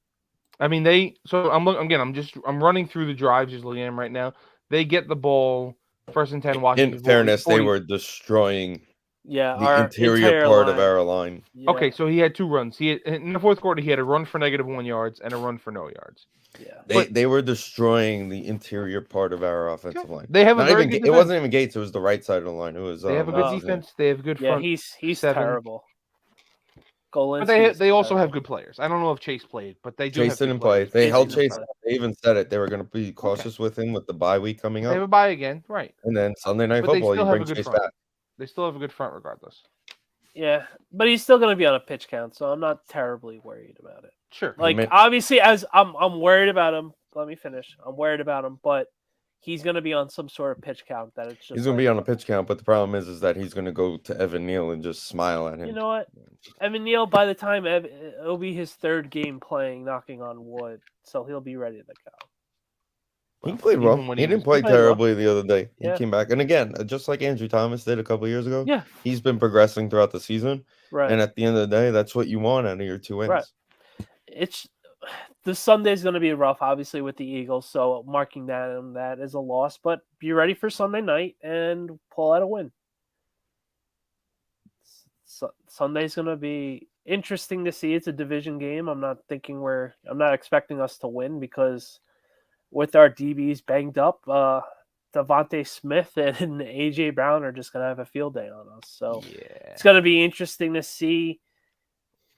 I mean, I'm running through the drives, just looking at them right now. They get the ball 1st and 10. Washington. In fairness, they were destroying. The interior part of our line. Yeah. Okay, so he had 2 runs. In the 4th quarter, he had a run for -1 yards and a run for no yards. Yeah, they were destroying the interior part of our offensive line. They have it wasn't even Gates. It was the right side of the line. It was. They have a good defense. They have good front. He's terrible. But they also have good players. I don't know if Chase played, but they do Chase have good didn't play. players. They held Chase. They even said it. They were going to be cautious with him with the bye week coming up. They have a bye again, right? And then Sunday Night But they Football, still you have bring a good Chase front. back. They still have a good front regardless. Yeah, but he's still going to be on a pitch count, so I'm not terribly worried about it. Sure. Like, obviously, as I'm worried about him. Let me finish. I'm worried about him, but he's going to be on some sort of pitch count that it's just. He's going to be on a pitch count, but the problem is that he's going to go to Evan Neal and just smile at him. You know what? Evan Neal, by the time it'll be his third game playing, knocking on wood, so he'll be ready to go. He played well. He didn't play terribly the other day. He came back. And again, just like Andrew Thomas did a couple years ago, he's been progressing throughout the season. Right. And at the end of the day, that's what you want out of your 2 wins. Right. The Sunday's going to be rough, obviously, with the Eagles, so marking that as a loss. But be ready for Sunday night and pull out a win. Sunday's going to be interesting to see. It's a division game. I'm not expecting us to win because with our DBs banged up, Devontae Smith and AJ Brown are just going to have a field day on us. So it's going to be interesting to see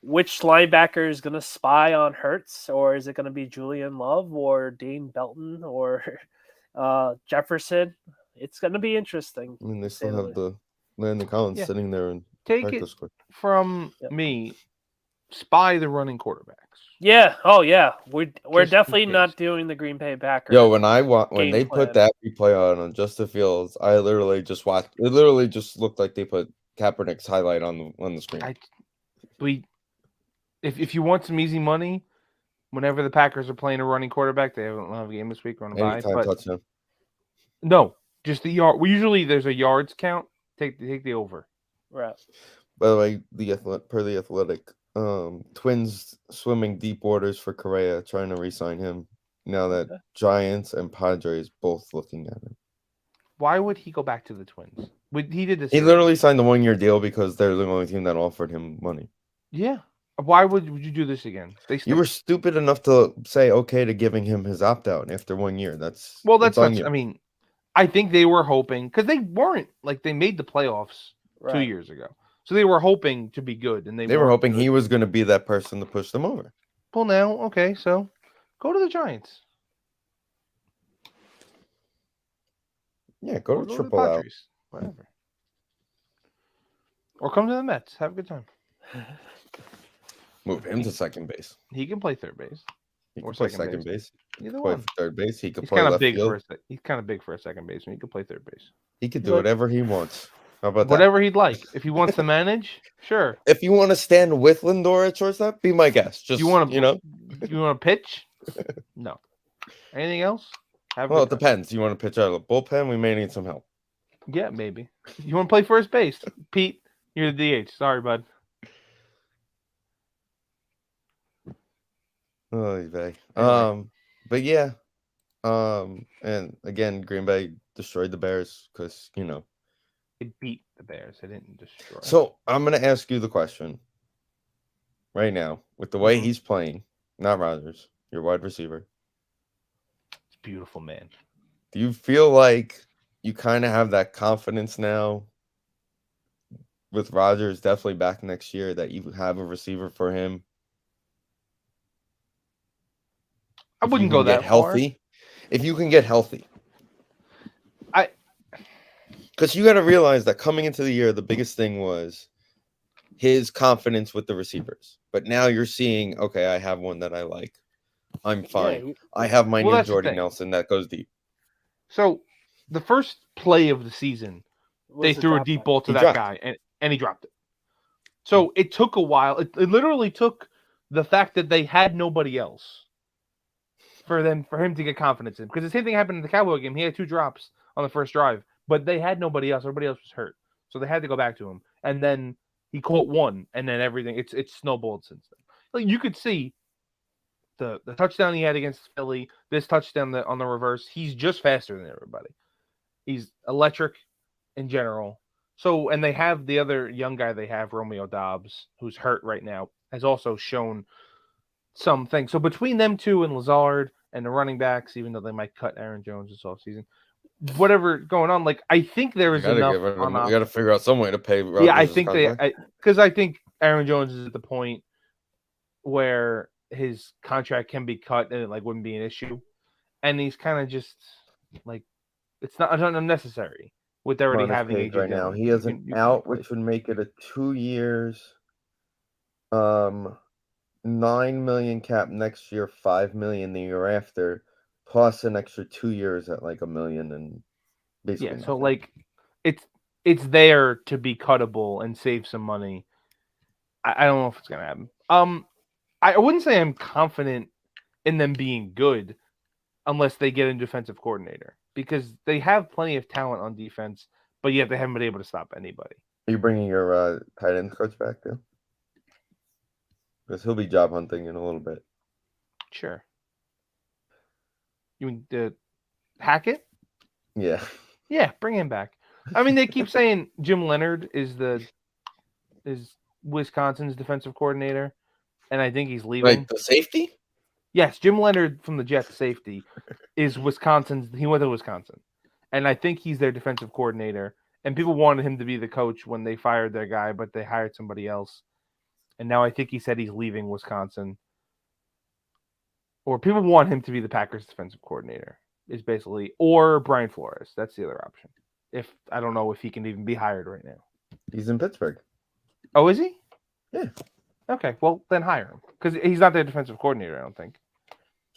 which linebacker is going to spy on Hurts, or is it going to be Julian Love or Dane Belton or Jefferson? It's going to be interesting. I mean, they still have the Landon Collins sitting there and take it from me. Spy the running quarterbacks. Yeah. Oh, yeah. We're definitely not doing the Green Bay Packers. Yo, when they put that replay on Justin Fields, I literally just watched. It literally just looked like they put Kaepernick's highlight on the screen. If you want some easy money, whenever the Packers are playing a running quarterback, they don't have a game this week. Anytime touchdown. No, just the yard. Usually there's a yards count. Take the over. Right. By the way, per the Athletic, Twins swimming deep waters for Correa, trying to re-sign him now that Giants and Padres both looking at him. Why would he go back to the Twins? He did this. He literally signed the 1-year deal because they're the only team that offered him money. Yeah. Why would you do this again? You were stupid enough to say okay to giving him his opt-out after 1 year. That's on you. I mean, I think they were hoping because they weren't they made the playoffs 2 years ago, so they were hoping to be good, and they were hoping he was going to be that person to push them over. Well, now okay, so go to the Giants. Yeah, go to Triple L. Whatever. Or come to the Mets. Have a good time. Move him to second base. He can play third base. He can play second base. Either one. Third base. He could play left field. He's kind of big for a second baseman. He could play third base. He could do whatever he wants. How about whatever he'd like. If he wants to manage, sure. If you want to stand with Lindor at shortstop, be my guest. Just you want to pitch? No. Anything else? Well, it depends. You want to pitch out of the bullpen? We may need some help. Yeah, maybe. You want to play first base? Pete, you're the DH. Sorry, bud. Oh, but yeah, and again, Green Bay destroyed the Bears because it beat the Bears. It didn't destroy. So I'm gonna ask you the question right now with the way he's playing, not Rodgers, your wide receiver. It's beautiful, man. Do you feel like you kind of have that confidence now with Rodgers definitely back next year that you have a receiver for him? I wouldn't go that healthy. far. If you can get healthy, because you got to realize that coming into the year, the biggest thing was his confidence with the receivers. But now you're seeing, okay, I have one that I like. I'm fine. Yeah, I have my new Jordy Nelson that goes deep. So the first play of the season, they threw a deep ball to that guy, and he dropped it. So it took a while. It literally took the fact that they had nobody else for him to get confidence in. Because the same thing happened in the Cowboy game. He had 2 drops on the first drive, but they had nobody else. Everybody else was hurt. So they had to go back to him. And then he caught one, and then everything, it's snowballed since then. You could see the touchdown he had against Philly, this touchdown on the reverse, he's just faster than everybody. He's electric in general. So, and they have the other young guy they have, Romeo Dobbs, who's hurt right now, has also shown some things. So between them two and Lazard and the running backs, even though they might cut Aaron Jones this offseason, whatever going on, I think there is enough. We got to figure out some way to pay Rodgers. Yeah, I think because I think Aaron Jones is at the point where his contract can be cut and it like wouldn't be an issue, and he's kind of just like it's not unnecessary with already on his having page AJ right now. Dillon. He has You an can out, replace which would make it a 2 years, 9 million cap next year, 5 million the year after, plus an extra 2 years at like $1 million and basically so nothing. like it's there to be cuttable and save some money. I don't know if it's gonna happen. I wouldn't say I'm confident in them being good unless they get a defensive coordinator because they have plenty of talent on defense, but yet they haven't been able to stop anybody. Are you bringing your tight end coach back too? Because he'll be job hunting in a little bit. Sure. You mean the Hackett? Yeah. Yeah, bring him back. I mean, they keep saying Jim Leonard is Wisconsin's defensive coordinator, and I think he's leaving. Like the safety? Yes, Jim Leonard from the Jets safety is Wisconsin's. He went to Wisconsin, and I think he's their defensive coordinator. And people wanted him to be the coach when they fired their guy, but they hired somebody else. And now I think he said he's leaving Wisconsin. Or people want him to be the Packers defensive coordinator, is basically, or Brian Flores. That's the other option. If I don't know if he can even be hired right now. He's in Pittsburgh. Oh, is he? Yeah. Okay, well then hire him because he's not their defensive coordinator. I don't think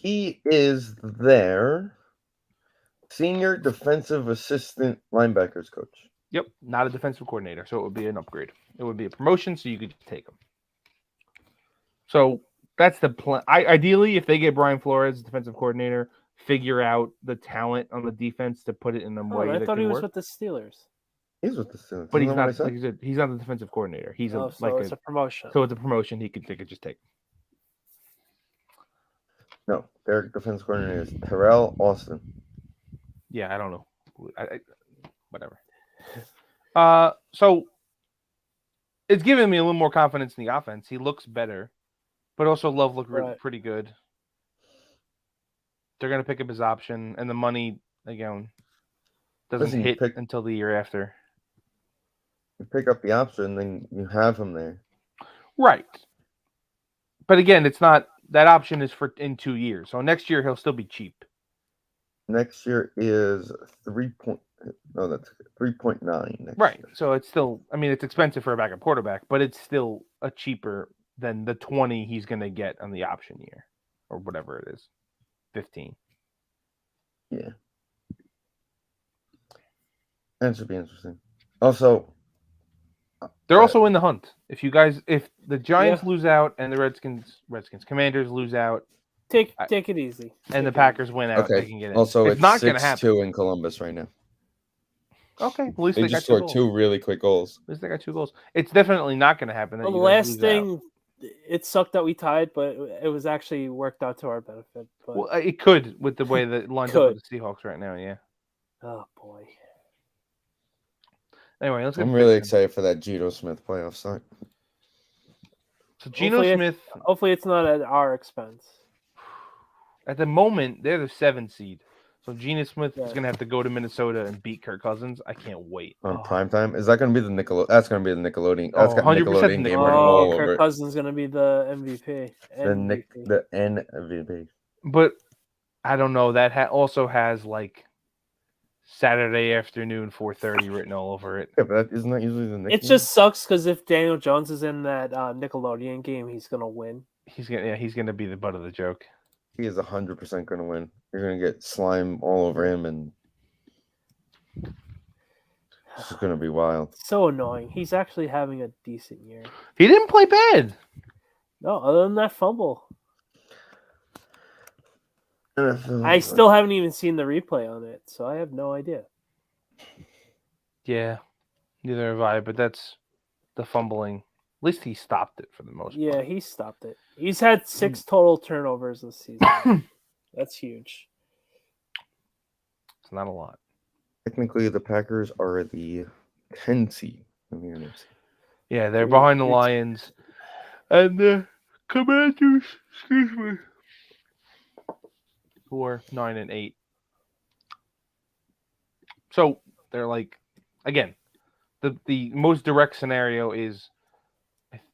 He is their senior defensive assistant linebackers coach. Yep, not a defensive coordinator, so it would be an upgrade. It would be a promotion, so you could just take him. So that's the plan. Ideally, if they get Brian Flores as defensive coordinator, figure out the talent on the defense to put it in a way I that thought can he was work. with the Steelers. He's with the Steelers. But Isn't he's that what not. I said? Like I said, he's not the defensive coordinator. He's So it's a promotion. So it's a promotion. They could just take. No, their defense coordinator is Terrell Austin. Yeah, I don't know. Whatever. So it's giving me a little more confidence in the offense. He looks better, but also Love looked pretty good. They're gonna pick up his option, and the money again doesn't hit until the year after. You pick up the option, then you have him there. Right. But again, it's not that option is for in 2 years. So next year he'll still be cheap. Next year is 3.9. Right. So it's still, I mean, it's expensive for a backup quarterback, but it's still a cheaper than the 20 he's going to get on the option year or whatever it is. 15. Yeah. That should be interesting. Also, they're also in the hunt. If the Giants lose out and the Redskins, Commanders lose out, take it easy. And the Packers win out, they can get in. Also, it's not going to happen. 6-2 in Columbus right now. Okay, at least they just scored 2 really quick goals. At least they got 2 goals. It's definitely not going to happen. Well, the last thing, it sucked that we tied, but it was actually worked out to our benefit. But... Well, it could with the way that it lines up with the Seahawks right now. Yeah. Oh boy. Anyway, let's. I'm really excited for that Geno Smith playoff start. So Geno Smith. Hopefully, it's not at our expense. At the moment, they're the 7 seed. So Geno Smith is going to have to go to Minnesota and beat Kirk Cousins. I can't wait. On primetime? Is that going to be the Nickelodeon? That's going to be the Nickelodeon. That's got Nickelodeon game all over Kirk Cousins is going to be the MVP. The MVP. But I don't know. That also has like Saturday afternoon 4:30 written all over it. Yeah, but isn't that usually the Nick? It just sucks because if Daniel Jones is in that Nickelodeon game, he's going to win. He's gonna be the butt of the joke. He is 100% going to win. You're going to get slime all over him, and this is going to be wild. So annoying. He's actually having a decent year. He didn't play bad. No, other than that fumble. I still haven't even seen the replay on it, so I have no idea. Yeah, neither have I, but that's the fumbling. At least he stopped it for the most part. Yeah, he stopped it. He's had 6 total turnovers this season. That's huge. It's not a lot. Technically, the Packers are the 10 seed in the NFC. Yeah, they're behind the Lions. And the Commanders, who are 9-8. So they're like, again, the most direct scenario is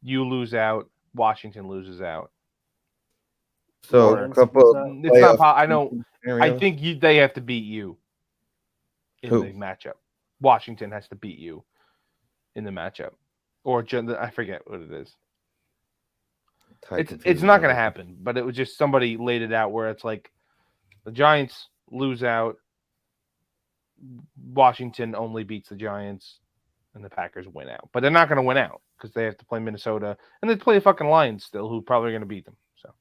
you lose out, Washington loses out. So Lions a couple lose of out. It's not. playoff I know. I scenarios. think they have to beat you in Who? the matchup. Washington has to beat you in the matchup, or I forget what it is. It's not going to happen. But it was just somebody laid it out where it's like the Giants lose out, Washington only beats the Giants, and the Packers win out. But they're not going to win out because they have to play Minnesota, and they play the fucking Lions still, who probably are going to beat them. So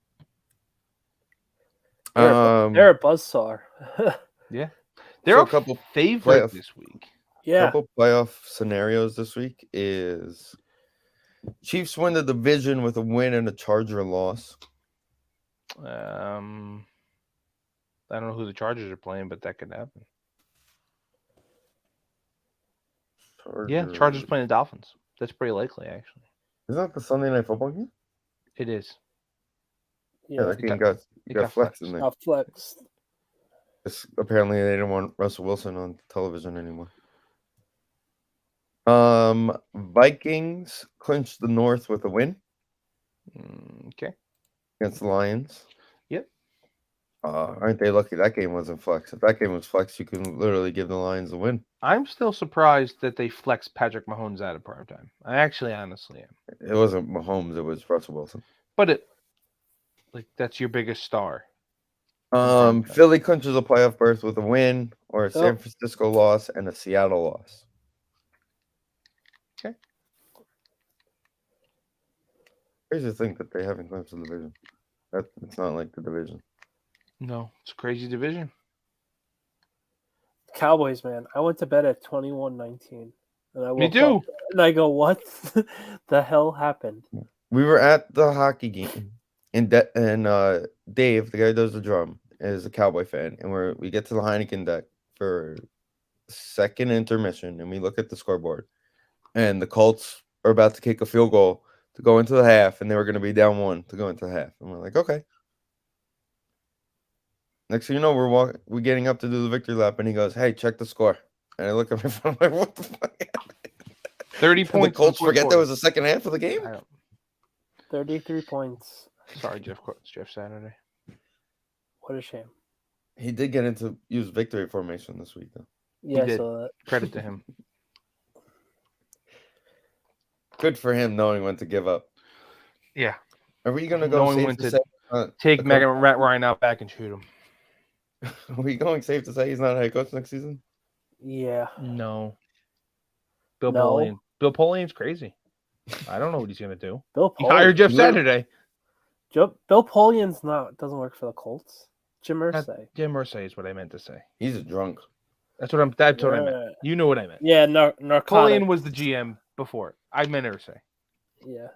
They're a buzzsaw. yeah, they're So a couple favorite this week. Yeah. Couple playoff scenarios this week is Chiefs win the division with a win and a Charger loss. I don't know who the Chargers are playing, but that could happen. Yeah, Chargers playing the Dolphins. That's pretty likely, actually. Isn't that the Sunday Night Football game? It is. Yeah, that game got flexed in there. Got flexed. Apparently, they didn't want Russell Wilson on television anymore. Vikings clinched the North with a win. Okay. Against the Lions. Yep. Aren't they lucky that game wasn't flexed? If that game was flexed, you can literally give the Lions a win. I'm still surprised that they flexed Patrick Mahomes out of prime time. I actually honestly am. It wasn't Mahomes, it was Russell Wilson. But that's your biggest star. Philly clinches a playoff berth with a win, or a San Francisco loss and a Seattle loss. Okay. Crazy to think that they haven't clinched the division. It's not like the division. No, it's a crazy division. Cowboys, man. I went to bed at 21-19. And I Me too. And I go, what the hell happened? We were at the hockey game, and Dave, the guy who does the drum, is a Cowboy fan, and we get to the Heineken deck for second intermission, and we look at the scoreboard, and the Colts are about to kick a field goal to go into the half, and they were going to be down 1 to go into the half, and we're like, okay. Next thing you know, we're getting up to do the victory lap, and he goes, "Hey, check the score." And I look at my phone, I'm like, "What the fuck?" 30 points. The Colts forget there was a second half of the game. 33 points. Sorry, Jeff Saturday. What a shame. He did get into use victory formation this week, though. Yeah, He did. so Credit to him. Good for him knowing when to give up. Yeah. Are we going to go Knowing safe when to to say, take Matt Ryan out back and shoot him? Are we going safe to say he's not a head coach next season? yeah. No. Bill No. Polian. Bill Polian's crazy. I don't know what he's going to do. Bill He hired Polian. Jeff Saturday. Bill Polian's doesn't work for the Colts. Jim Irsay. Jim Irsay is what I meant to say. He's a drunk. That's what I meant. You know what I meant. Yeah, narcotic. Polian was the GM before. I meant Irsay. Yeah.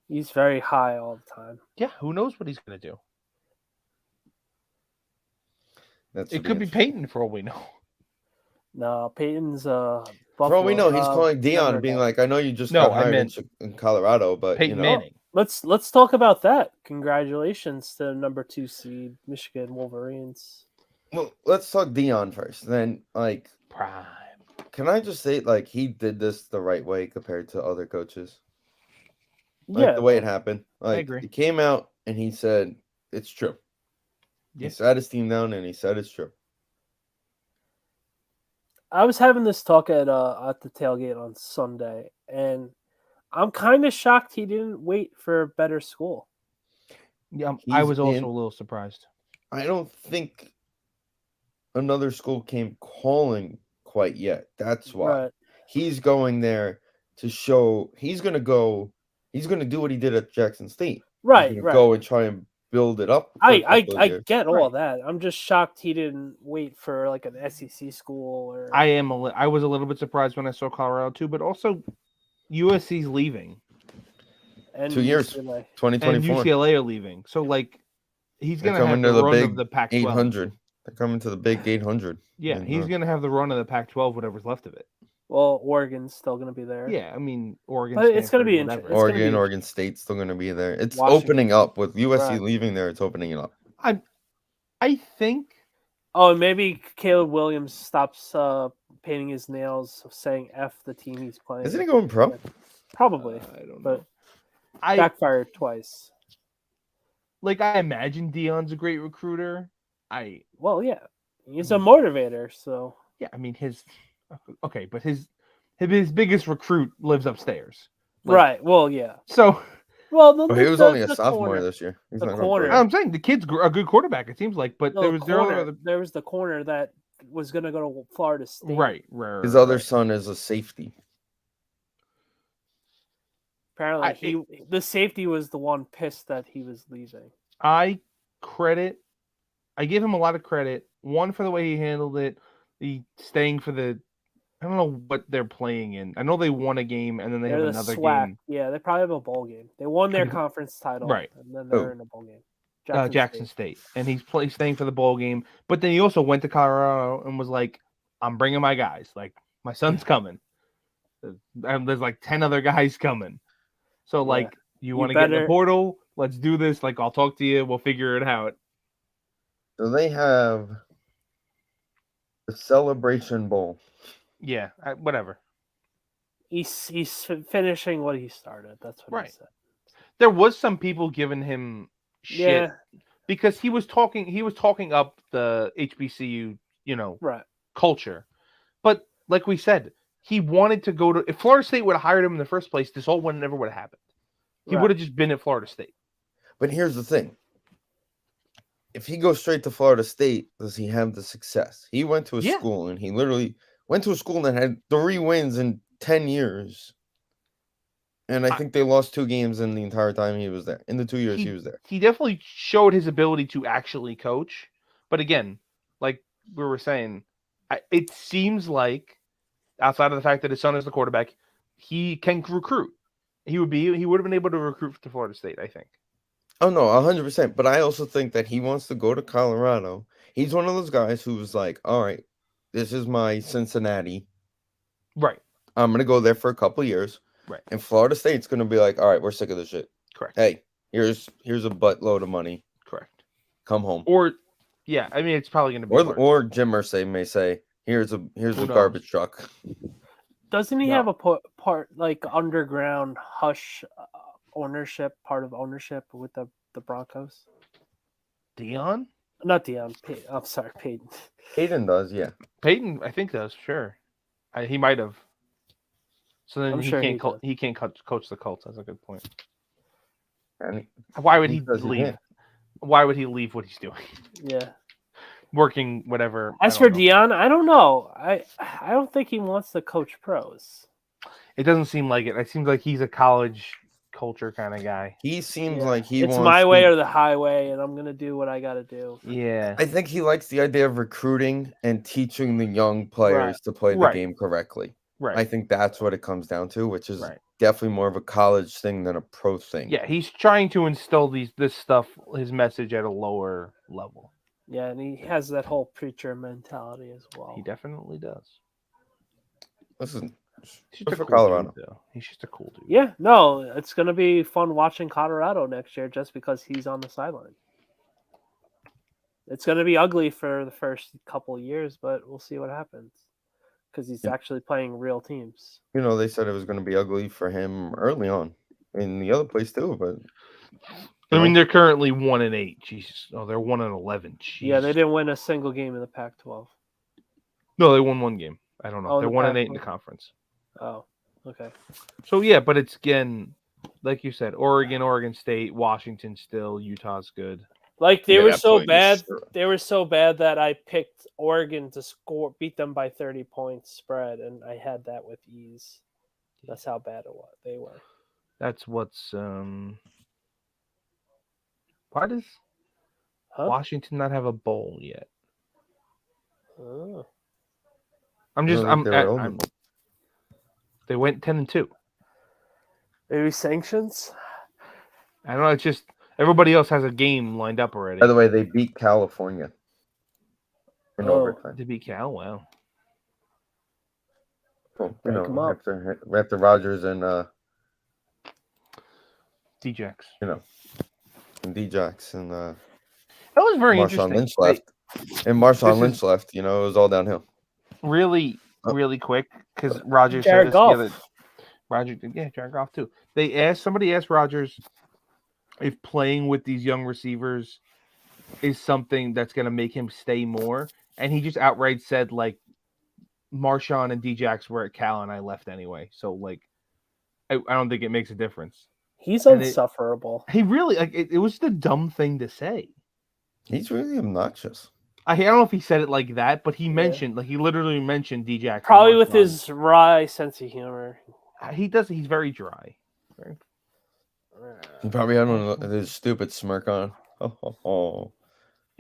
He's very high all the time. Yeah, who knows what he's going to do? It could be Peyton for all we know. No, Peyton's Buffalo. For all we know, he's calling Dion, being like, "I know you just got hired in Colorado, but Peyton Manning." Let's talk about that. Congratulations to number 2 seed Michigan Wolverines. Well, let's talk Dion first. Then, Prime. Can I just say, he did this the right way compared to other coaches? The way it happened. I agree. He came out and he said it's true. Yeah. He sat his team down and he said it's true. I was having this talk at the tailgate on Sunday, and I'm kind of shocked he didn't wait for a better school. Yeah, I was also a little surprised. I don't think another school came calling quite yet. That's why. Right. He's going there to show he's going to do what he did at Jackson State. Right, go and try and build it up. I get all that. I'm just shocked he didn't wait for an SEC school. Or I was a little bit surprised when I saw Colorado too, but also USC's leaving. And 2 years, 2024. And UCLA are leaving. So he's going to have the run of the Pac-12. 800. They're coming to the big 800. Yeah, he's going to have the run of the Pac-12, whatever's left of it. Well, Oregon's still going to be there. Yeah, I mean, Oregon. But it's going to be interesting. Oregon State's still going to be there. It's opening up with USC leaving there. It's opening it up. I think. Oh, and maybe Caleb Williams stops painting his nails, saying "F" the team he's playing. Isn't he going pro? Probably. I don't but know. I backfired twice. I imagine Dion's a great recruiter. Well, yeah, he's a motivator. So yeah, I mean okay, but his biggest recruit lives upstairs. Right. Well, yeah. So well, he was only a sophomore this year. He's the not corner. I'm saying the kid's a good quarterback. It seems like, but No, there was the corner that was going to go to Florida State. Right. His other son is a safety. Apparently, the safety was the one pissed that he was leaving. I give him a lot of credit. One, for the way he handled it. The staying for the, I don't know what they're playing in. I know they won a game and then they have another game. Yeah, they probably have a bowl game. They won their conference title, right? And then they're in a bowl game. Jackson State, and he's staying for the bowl game. But then he also went to Colorado and was like, "I'm bringing my guys. Like my son's coming. And there's like 10 other guys coming. So like, you want to get in the portal? Let's do this. Like, I'll talk to you. We'll figure it out." So they have the Celebration Bowl. Yeah, whatever. He's finishing what he started. That's what he said. There was some people giving him shit because he was talking up the HBCU, culture. But like we said, he wanted to go to. If Florida State would have hired him in the first place, this all never would have happened. He would have just been at Florida State. But here's the thing. If he goes straight to Florida State, does he have the success? He went to a school and he literally went to a school that had 3 wins in 10 years. And I think they lost 2 games in the entire time he was there. In the 2 years he was there. He definitely showed his ability to actually coach. But again, like we were saying, it seems like outside of the fact that his son is the quarterback, he can recruit. He would have been able to recruit to Florida State, I think. Oh, no, 100%. But I also think that he wants to go to Colorado. He's one of those guys who was like, all right, this is my Cincinnati. Right. I'm going to go there for a couple years. Right. And Florida State's going to be like, all right, we're sick of this shit. Correct. Hey, here's a buttload of money. Correct. Come home. Or, yeah, I mean, it's probably going to be. Or Jim Irsay may say, here's a garbage truck. Doesn't he have a part like underground hush ownership, part of ownership with the Broncos? Dion? Not Dion. I'm sorry, Peyton. Peyton does, yeah. Peyton, I think does, sure. He might have. So then he can't coach the Colts. That's a good point. And why would he leave? Why would he leave what he's doing? Yeah. Working whatever. As for Dion, I don't know. I don't think he wants to coach pros. It doesn't seem like it. It seems like he's a college culture kind of guy. He seems like it's my way or the highway, and I'm gonna do what I gotta do. Yeah. I think he likes the idea of recruiting and teaching the young players to play the game correctly. Right. I think that's what it comes down to, which is definitely more of a college thing than a pro thing. Yeah, he's trying to instill this stuff, his message at a lower level. Yeah, and he has that whole preacher mentality as well. He definitely does. Listen, he's just a cool Colorado. Dude, though. He's just a cool dude. Yeah, no, it's going to be fun watching Colorado next year just because he's on the sideline. It's going to be ugly for the first couple of years, but we'll see what happens because he's actually playing real teams. You know, they said it was going to be ugly for him early on in the other place too, but I mean, they're currently 1-8. Jesus. Oh, they're 1-11. Jeez. Yeah, they didn't win a single game in the Pac-12. No, they won 1 game. I don't know. Oh, they're 1-8 in the conference. Oh, okay. So yeah, but it's again, like you said, Oregon State, Washington still, Utah's good. Like they were so bad. They were so bad that I picked Oregon to beat them by 30 points spread, and I had that with ease. That's how bad they were. That's what's Why does Washington not have a bowl yet? Oh. They went 10-2. Maybe sanctions? I don't know. It's just everybody else has a game lined up already. By the way, they beat California in overtime. They beat Cal. Wow. Well, after Rodgers and D-Jax. And D-Jax and that was very Marshawn interesting. Lynch left. And Marshawn Lynch left. It was all downhill. Really quick because Rodgers Roger, yeah, Jared Goff too. Somebody asked Rodgers if playing with these young receivers is something that's going to make him stay more, and he just outright said like Marshawn and Djax were at Cal and I left anyway, so like I don't think it makes a difference. He's insufferable. He really it was the dumb thing to say. He's really obnoxious. I don't know if he said it like that, but he mentioned he literally mentioned Djax. Probably with his wry sense of humor. He does. He's very dry. He probably had one of his stupid smirk on. Yeah,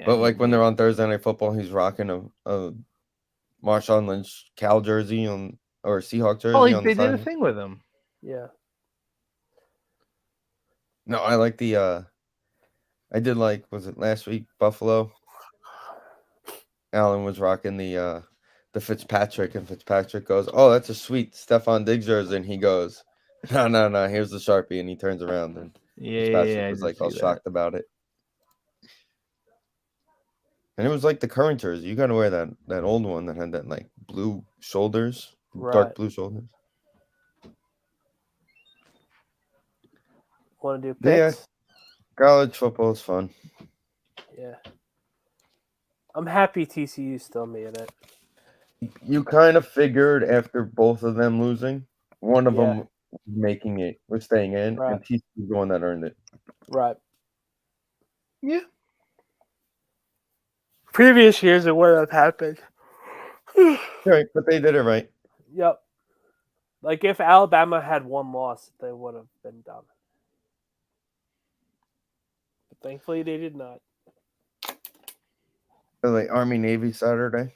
but like when they're on Thursday Night Football, he's rocking a Marshawn Lynch Cal jersey or Seahawk jersey. Oh, they did a thing with him. Yeah. No, I like the. I did like, was it last week, Buffalo? Allen was rocking the Fitzpatrick, and Fitzpatrick goes, "Oh, that's a sweet Stephon Diggs jersey," and he goes, "No, here's the Sharpie," and he turns around, and Fitzpatrick was like all shocked about it. And it was like the current jersey. You got to wear that old one that had that like blue shoulders, dark blue shoulders. Want to do picks? Yeah, college football is fun. Yeah. I'm happy TCU still made it. You kind of figured after both of them losing, one of them making it, was staying in, and TCU was the one that earned it. Right. Yeah. Previous years it wouldn't have happened. Right, but they did it right. Yep. Like if Alabama had one loss, they would have been done. But thankfully they did not. Like Army Navy Saturday.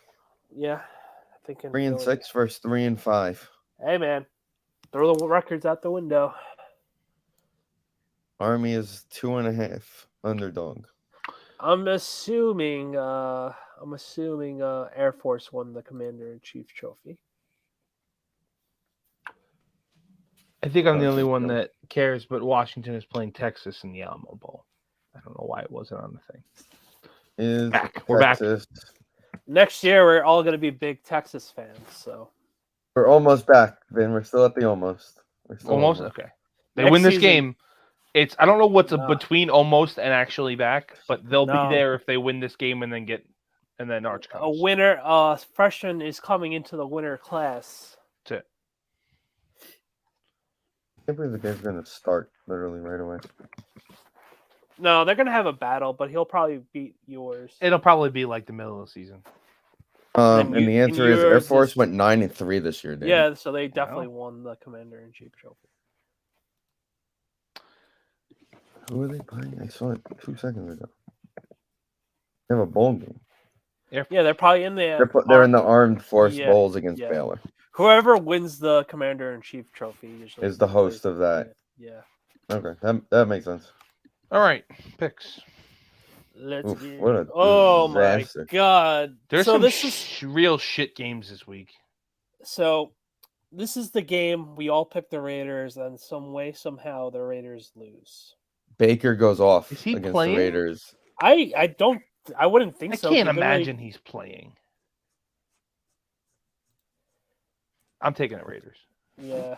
Yeah. I think 3-6 versus 3-5. Hey man. Throw the records out the window. Army is 2.5 underdog. I'm assuming Air Force won the Commander-in-Chief trophy. I think I'm the only one that cares, but Washington is playing Texas in the Alamo Bowl. I don't know why it wasn't on the thing. We're back. Next year, we're all going to be big Texas fans. So we're almost back, Vin. We're still at the almost. Almost? Okay. They win this game. I don't know what's between almost and actually back, but they'll be there if they win this game and then Arch comes. A winner, freshman is coming into the winter class. That's it. I can't believe the game's going to start literally right away. No, they're going to have a battle, but he'll probably beat yours. It'll probably be like the middle of the season. And the answer is Air Force went 9-3 this year, Dave. Yeah, so they definitely won the Commander-in-Chief trophy. Who are they playing? I saw it 2 seconds ago. They have a bowl game. Yeah, they're probably in the. They're in the Armed Force Bowls against Baylor. Whoever wins the Commander-in-Chief trophy usually is the host of that. Yeah. Okay, that makes sense. All right, picks. Oh disaster. My God! There's some real shit games this week. So, this is the game we all pick the Raiders, and some way somehow the Raiders lose. Baker goes off against the Raiders. I wouldn't think so. I can't imagine he's playing. I'm taking the Raiders. Yeah.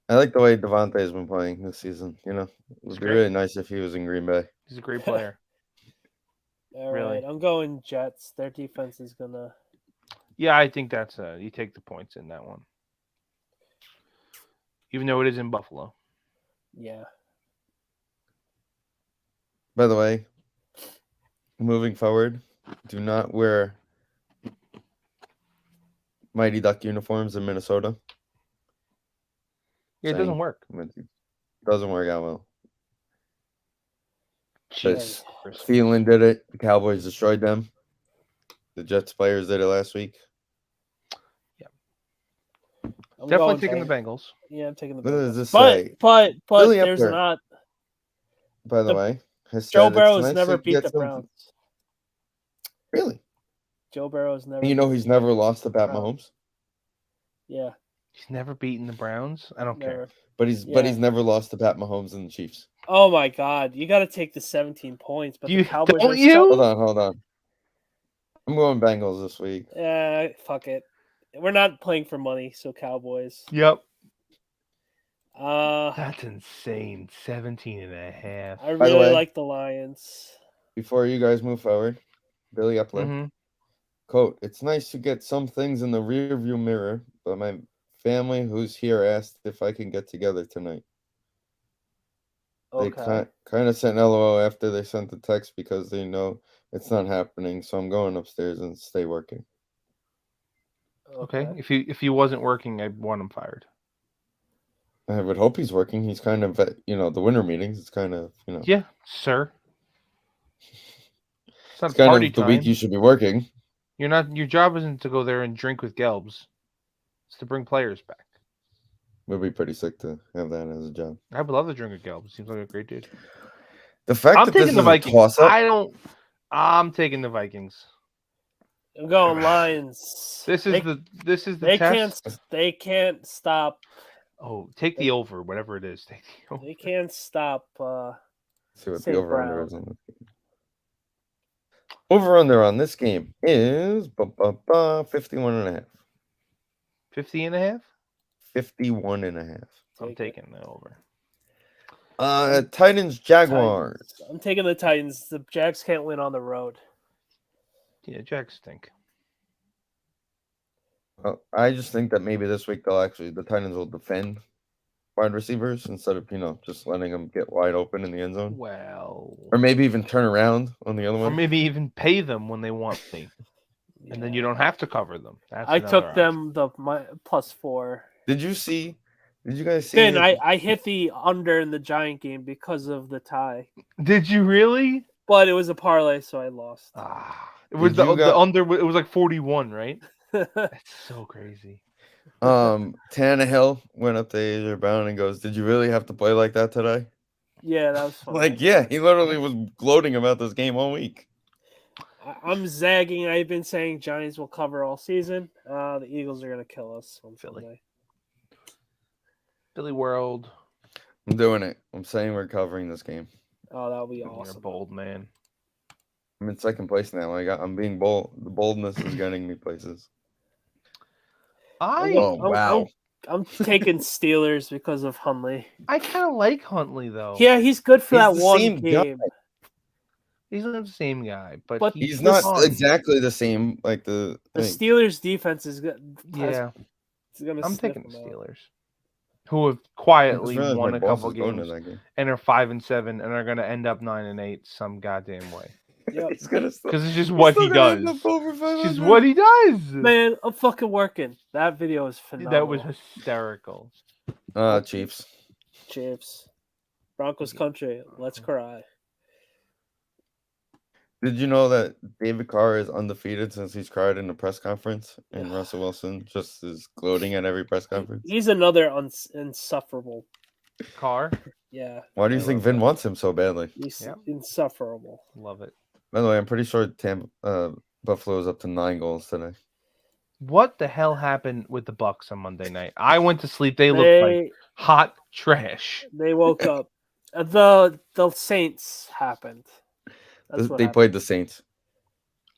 I like the way Devontae has been playing this season. You know, it would be really nice if he was in Green Bay. He's a great player. All right, I'm going Jets. Their defense is gonna. Yeah, I think that's you take the points in that one, even though it is in Buffalo. Yeah. By the way, moving forward, do not wear Mighty Duck uniforms in Minnesota. Yeah, it doesn't work. It doesn't work out well. Thielen did it. The Cowboys destroyed them. The Jets players did it last week. Yeah. Definitely taking the Bengals. Yeah, I'm taking the Bengals. But there's not. By the way, Joe Burrow's never beat the Browns. Really? Joe Burrow's never. You know he's never lost to Pat Mahomes. Yeah. He's never beaten the Browns. I don't care. But he's never lost to Pat Mahomes and the Chiefs. Oh my God! You got to take the 17 points. But the Cowboys Hold on. I'm going Bengals this week. Yeah, fuck it. we're not playing for money, so Cowboys. Yep. Uh, That's insane. 17.5. I By the really way- like the Lions. Before you guys move forward, Billy Epler. Mm-hmm. Quote, it's nice to get some things in the rearview mirror, but my family who's here asked if I can get together tonight. Okay. They kind of sent LOL after they sent the text because they know it's not happening, so I'm going upstairs and stay working. Okay. If he wasn't working, I'd want him fired. I would hope he's working. He's kind of at, the winter meetings. It's kind of, Yeah, sir. It's not it's kind party of the time. week you should be working. You're not. Your job isn't to go there and drink with Gelbs. It's to bring players back. Would be pretty sick to have that as a job. I would love to drink with Gelbs. Seems like a great dude. The fact I'm that this taking is the a Vikings. toss-up. I'm taking the Vikings. I'm going Lions. This is the They test. can't stop. Oh, take the over, whatever it is. Take the over. They can't stop. See what St. the over-under Brown. is on this game. Over-under on this game is 51.5. 50.5. 51.5. I'm taking the over. Titans, Jaguars. I'm taking the Titans. The Jags can't win on the road. Yeah, Jags stink. I just think that maybe this week the Titans will defend wide receivers instead of just letting them get wide open in the end zone, Well, or maybe even turn around on the other or one. maybe even pay them when they want me, and then you don't have to cover them. That's I another took them my +4. Did you guys see? Then I hit the under in the Giant game because of the tie, option. Did you really? but it was a parlay, so I lost. It was the under. It was like 41, right? That's so crazy. Tannehill went up to Asia Brown and goes, "Did you really have to play like that today?" Yeah, that was fun. He literally was gloating about this game all week. I'm zagging. I've been saying Giants will cover all season. The Eagles are gonna kill us on Philly. Sunday. Billy World. I'm doing it. I'm saying we're covering this game. Oh, that would be You're awesome. a bold man. I'm in second place now. I'm being bold. The boldness is getting me places. Wow. I'm taking Steelers because of Huntley. I kind of like Huntley though. Yeah, he's good for that the one same guy. game. He's not the same guy, but He's the not fun. exactly the same. Like The Steelers defense is good. yeah, Gonna I'm sniff taking the them out. Steelers, who have quietly really won my a boss couple is going to games that game. and are 5-7 and are going to end up 9-8 some goddamn way. Yep. He's gonna still, Because it's just what he still gonna does. end up over It's 500. just what he does. Man, I'm fucking working. That video is phenomenal. That was hysterical. Chiefs. Chiefs. Broncos country. Let's cry. Did you know that David Carr is undefeated since he's cried in a press conference, and Russell Wilson just is gloating at every press conference? He's another insufferable. Carr. Yeah. Why do you think Vin wants him so badly? He's Yep. insufferable. Love it. By the way, I'm pretty sure Buffalo is up to 9 goals today. What the hell happened with the Bucks on Monday night? I went to sleep. They looked like hot trash. They woke up. The Saints happened. That's what They happened. played the Saints.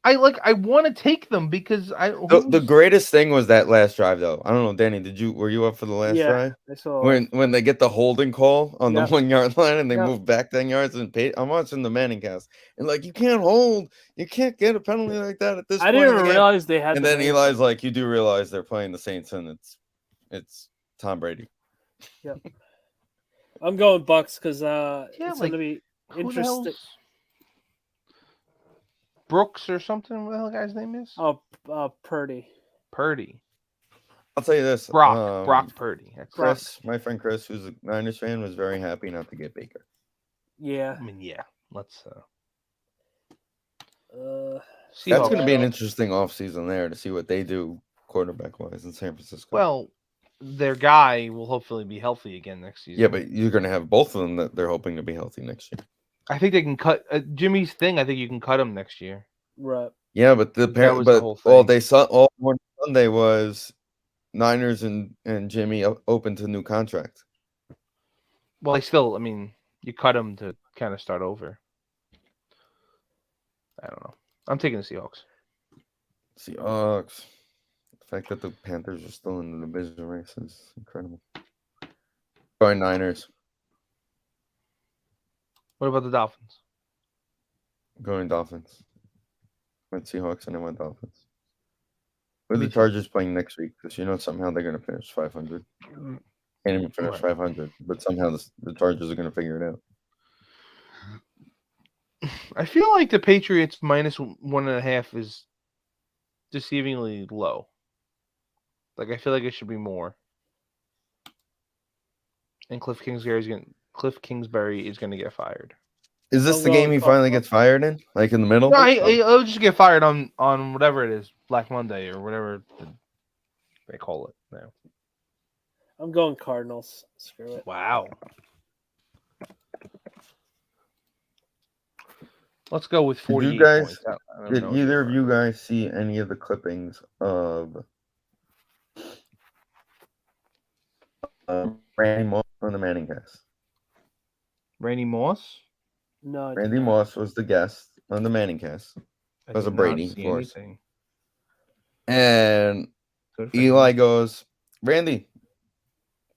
I want to take them because The greatest thing was that last drive, though. I don't know, Danny. Were you up for the last drive? I saw When they get the holding call on the 1 yard line and they Yep. move back 10 yards and I'm watching the Manning cast and you can't hold, you can't get a penalty like that at this point. I didn't even realize they had. And then Eli's like, "You do realize they're playing the Saints and it's Tom Brady." Yep. I'm going Bucks because it's like, gonna be who the interesting. hell's Brooks or something? What the hell the guy's name is? Oh, Purdy. Purdy. I'll tell you this. Brock Purdy. That's Chris, my friend Chris, who's a Niners fan, was very happy not to get Baker. Yeah. I mean, yeah. Let's That's going to be an interesting offseason there to see what they do quarterback-wise in San Francisco. Well, their guy will hopefully be healthy again next season. Yeah, but you're going to have both of them that they're hoping to be healthy next year. I think they can cut Jimmy's thing. I think you can cut him next year. Right. Yeah, but all they saw all morning Sunday was Niners and Jimmy open to new contracts. Well, you cut him to kind of start over. I don't know. I'm taking the Seahawks. Seahawks. fact that the Panthers are still in the division race is incredible. Going Niners. What about the Dolphins? Going Dolphins. Went Seahawks and I went Dolphins. With Me the too. Chargers playing next week, because somehow they're going to finish 500. Can't even finish Right. 500, but somehow the Chargers are going to figure it out. I feel like the Patriots minus 1.5 is deceivingly low. Like I feel like it should be more. And Cliff Kingsbury is going to get fired. Is this I'm the game going he finally gets fired in? Like in the middle? No, he'll just get fired on whatever it is, Black Monday or whatever they call it now. I'm going Cardinals. Screw it. Wow. Let's go with 48 points. Did either of you guys see any of the clippings of Randy Moss on the Manning cast? Randy Moss? No, I Randy did not. Moss was the guest on the Manning cast. Because of Brady, of course. And Eli goes, Randy,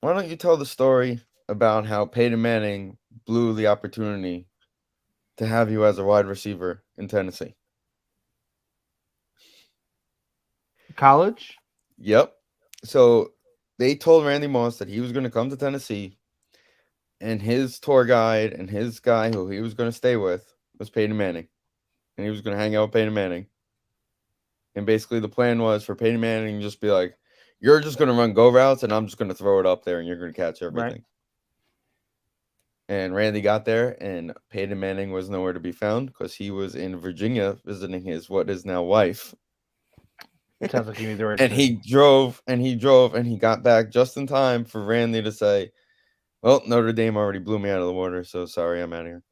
why don't you tell the story about how Peyton Manning blew the opportunity to have you as a wide receiver in Tennessee? College? Yep. So they told Randy Moss that he was going to come to Tennessee, and his tour guide and his guy who he was going to stay with was Peyton Manning. And he was going to hang out with Peyton Manning. And basically the plan was for Peyton Manning to just be like, you're just going to run go routes, and I'm just going to throw it up there, and you're going to catch everything. Right. And Randy got there, and Peyton Manning was nowhere to be found because he was in Virginia visiting his what is now wife. Sounds like you need the right. And he drove, and he got back just in time for Randy to say, well, Notre Dame already blew me out of the water, so sorry, I'm out of here.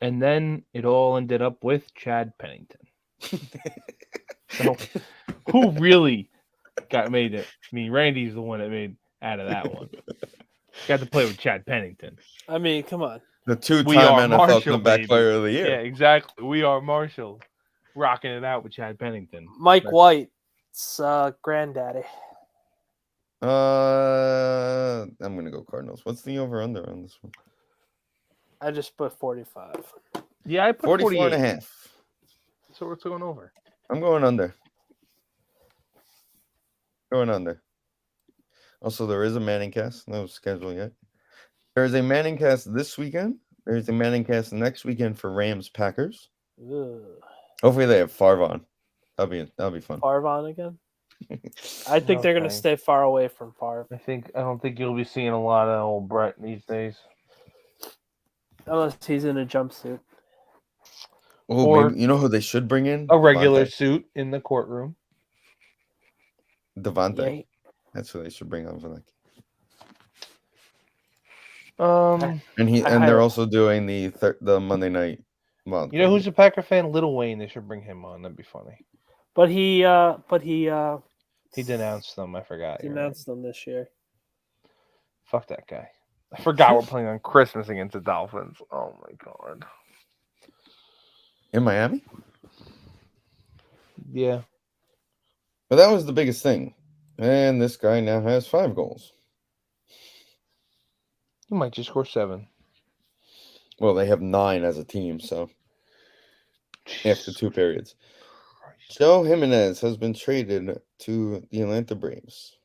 And then it all ended up with Chad Pennington. So, who really made it? I mean, Randy's the one that made out of that one. Got to play with Chad Pennington. I mean, come on. The two-time NFL Marshall, comeback baby. player of the year. Yeah, exactly. We are Marshall. Rocking it out with Chad Pennington. Mike White's granddaddy. I'm going to go Cardinals. What's the over-under on this one? I just put 45. Yeah, I put 44 and a half. So we're going over. I'm going under. Going under. Also, there is a Manning cast. No schedule yet. There is a Manning cast this weekend. There's a Manning cast next weekend for Rams Packers. Ugh. Hopefully they have Favre on. That'll be fun. Favre on again? I think they're going to stay far away from Favre. I don't think you'll be seeing a lot of old Brett these days. Unless he's in a jumpsuit. Oh, Or maybe, you know who they should bring in? A regular suit in the courtroom. Devontae. Yeah. That's who they should bring on for that. And they're also doing the Monday night. You know who's a Packer fan? Lil Wayne. They should bring him on. That'd be funny. But he denounced them. I forgot. Denounced them this year. Fuck that guy. I forgot we're playing on Christmas against the Dolphins. Oh my god. In Miami? Yeah. But that was the biggest thing. And this guy now has 5 goals. He might just score 7. Well, they have 9 as a team, so after 2 periods. Joe Jimenez has been traded to the Atlanta Braves.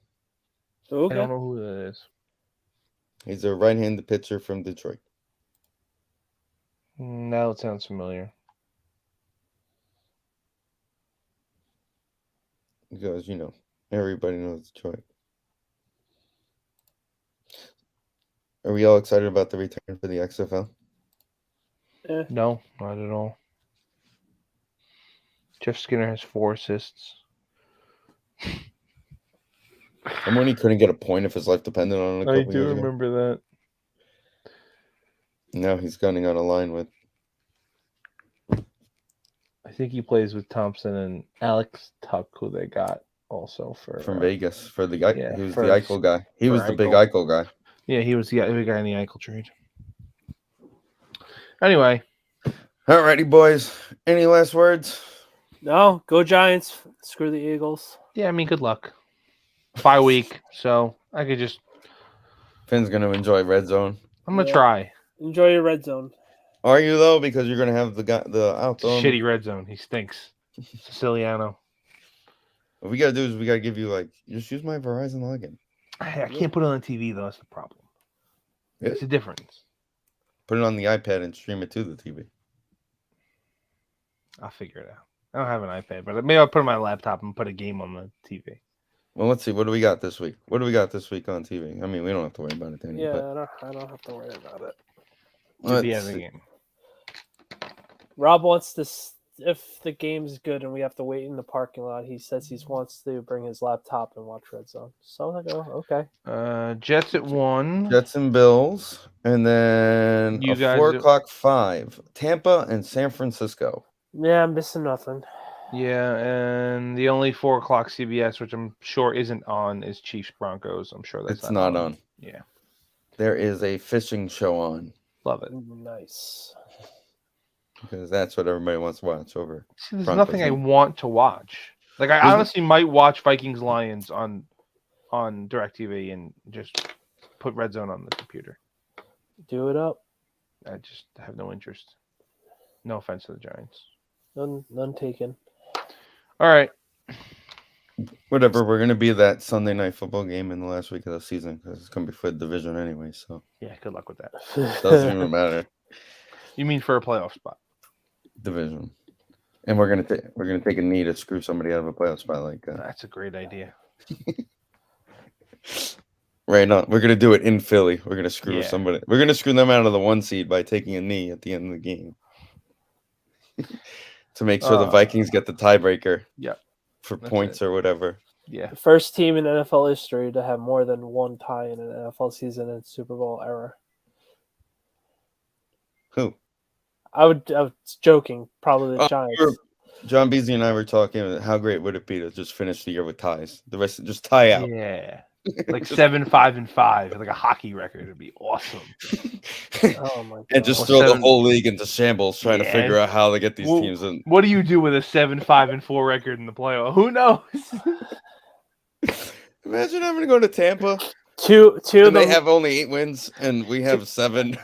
Okay. I don't know who that is. He's a right-handed pitcher from Detroit. Now it sounds familiar. Because, everybody knows Detroit. Are we all excited about the return for the XFL? No, not at all. Jeff Skinner has 4 assists. Remember when he couldn't get a point if his life depended on it? I do remember that. Now he's gunning on a line with. I think he plays with Thompson and Alex Tuck, who they got also from Vegas for the guy. He was the first, Eichel guy. He was the big Eichel guy. Yeah, he was the big guy in the Eichel trade. Anyway. Alrighty, boys. Any last words? No, go Giants. Screw the Eagles. Yeah, I mean, good luck. Bye week, so I could just. Finn's gonna enjoy red zone. I'm gonna try. Enjoy your red zone. Are you though? Because you're gonna have the out It's a zone. shitty red zone. He stinks. Siciliano. What we gotta do is we gotta give you just use my Verizon login. I can't put it on the TV though. That's the problem. Really? It's a difference. Put it on the iPad and stream it to the TV. I'll figure it out. I don't have an iPad, but maybe I'll put it on my laptop and put a game on the TV. Well, let's see. What do we got this week? What do we got this week on TV? I mean, we don't have to worry about it anyway. Yeah, I don't have to worry about it. To be having a game. Rob wants to, if the game's good and we have to wait in the parking lot, he says he wants to bring his laptop and watch Red Zone. So I go, okay. Jets at 1. Jets and Bills, and then You a guys 4 do- o'clock 5. Tampa and San Francisco. Yeah, I'm missing nothing. Yeah, and the only 4 o'clock CBS, which I'm sure isn't on, is Chiefs Broncos. I'm sure that's It's not on. Yeah, There is a fishing show on love it. Nice. because that's what everybody wants to watch over. See, there's Broncos nothing I and- want to watch. Like I There's- honestly might watch Vikings Lions on DirecTV and just put Red Zone on the computer. Do it up. I just have no interest. No offense to the Giants. None taken. All right. Whatever. We're gonna be that Sunday night football game in the last week of the season because it's gonna be for the division anyway. So Yeah, good luck with that. doesn't even matter. You mean for a playoff spot? Division, and we're gonna take a knee to screw somebody out of a playoff spot like that. That's a great idea. Right now, we're gonna do it in Philly. We're gonna screw Yeah. somebody. We're gonna screw them out of the 1 seed by taking a knee at the end of the game to make sure the Vikings get the tiebreaker. Yeah, for that's points or whatever. Yeah. The first team in NFL history to have more than one tie in an NFL season in Super Bowl era. Who? I was joking. Probably the Giants. John Beasley and I were talking. How great would it be to just finish the year with ties? The rest just tie out. Yeah. Like 7-5-5, like a hockey record. It'd be awesome. Oh my god! And just Or throw the 7 whole league into shambles trying to Yeah. figure out how to get these Well, teams in. What do you do with a 7-5-4 record in the playoff? Who knows? Imagine having to go to Tampa. Two of And they them. have only 8 wins, and we have 7.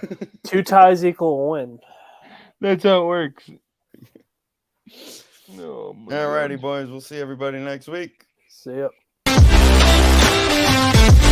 2 ties equal a win. That's how it works. No. Alrighty, boys. We'll see everybody next week. See ya.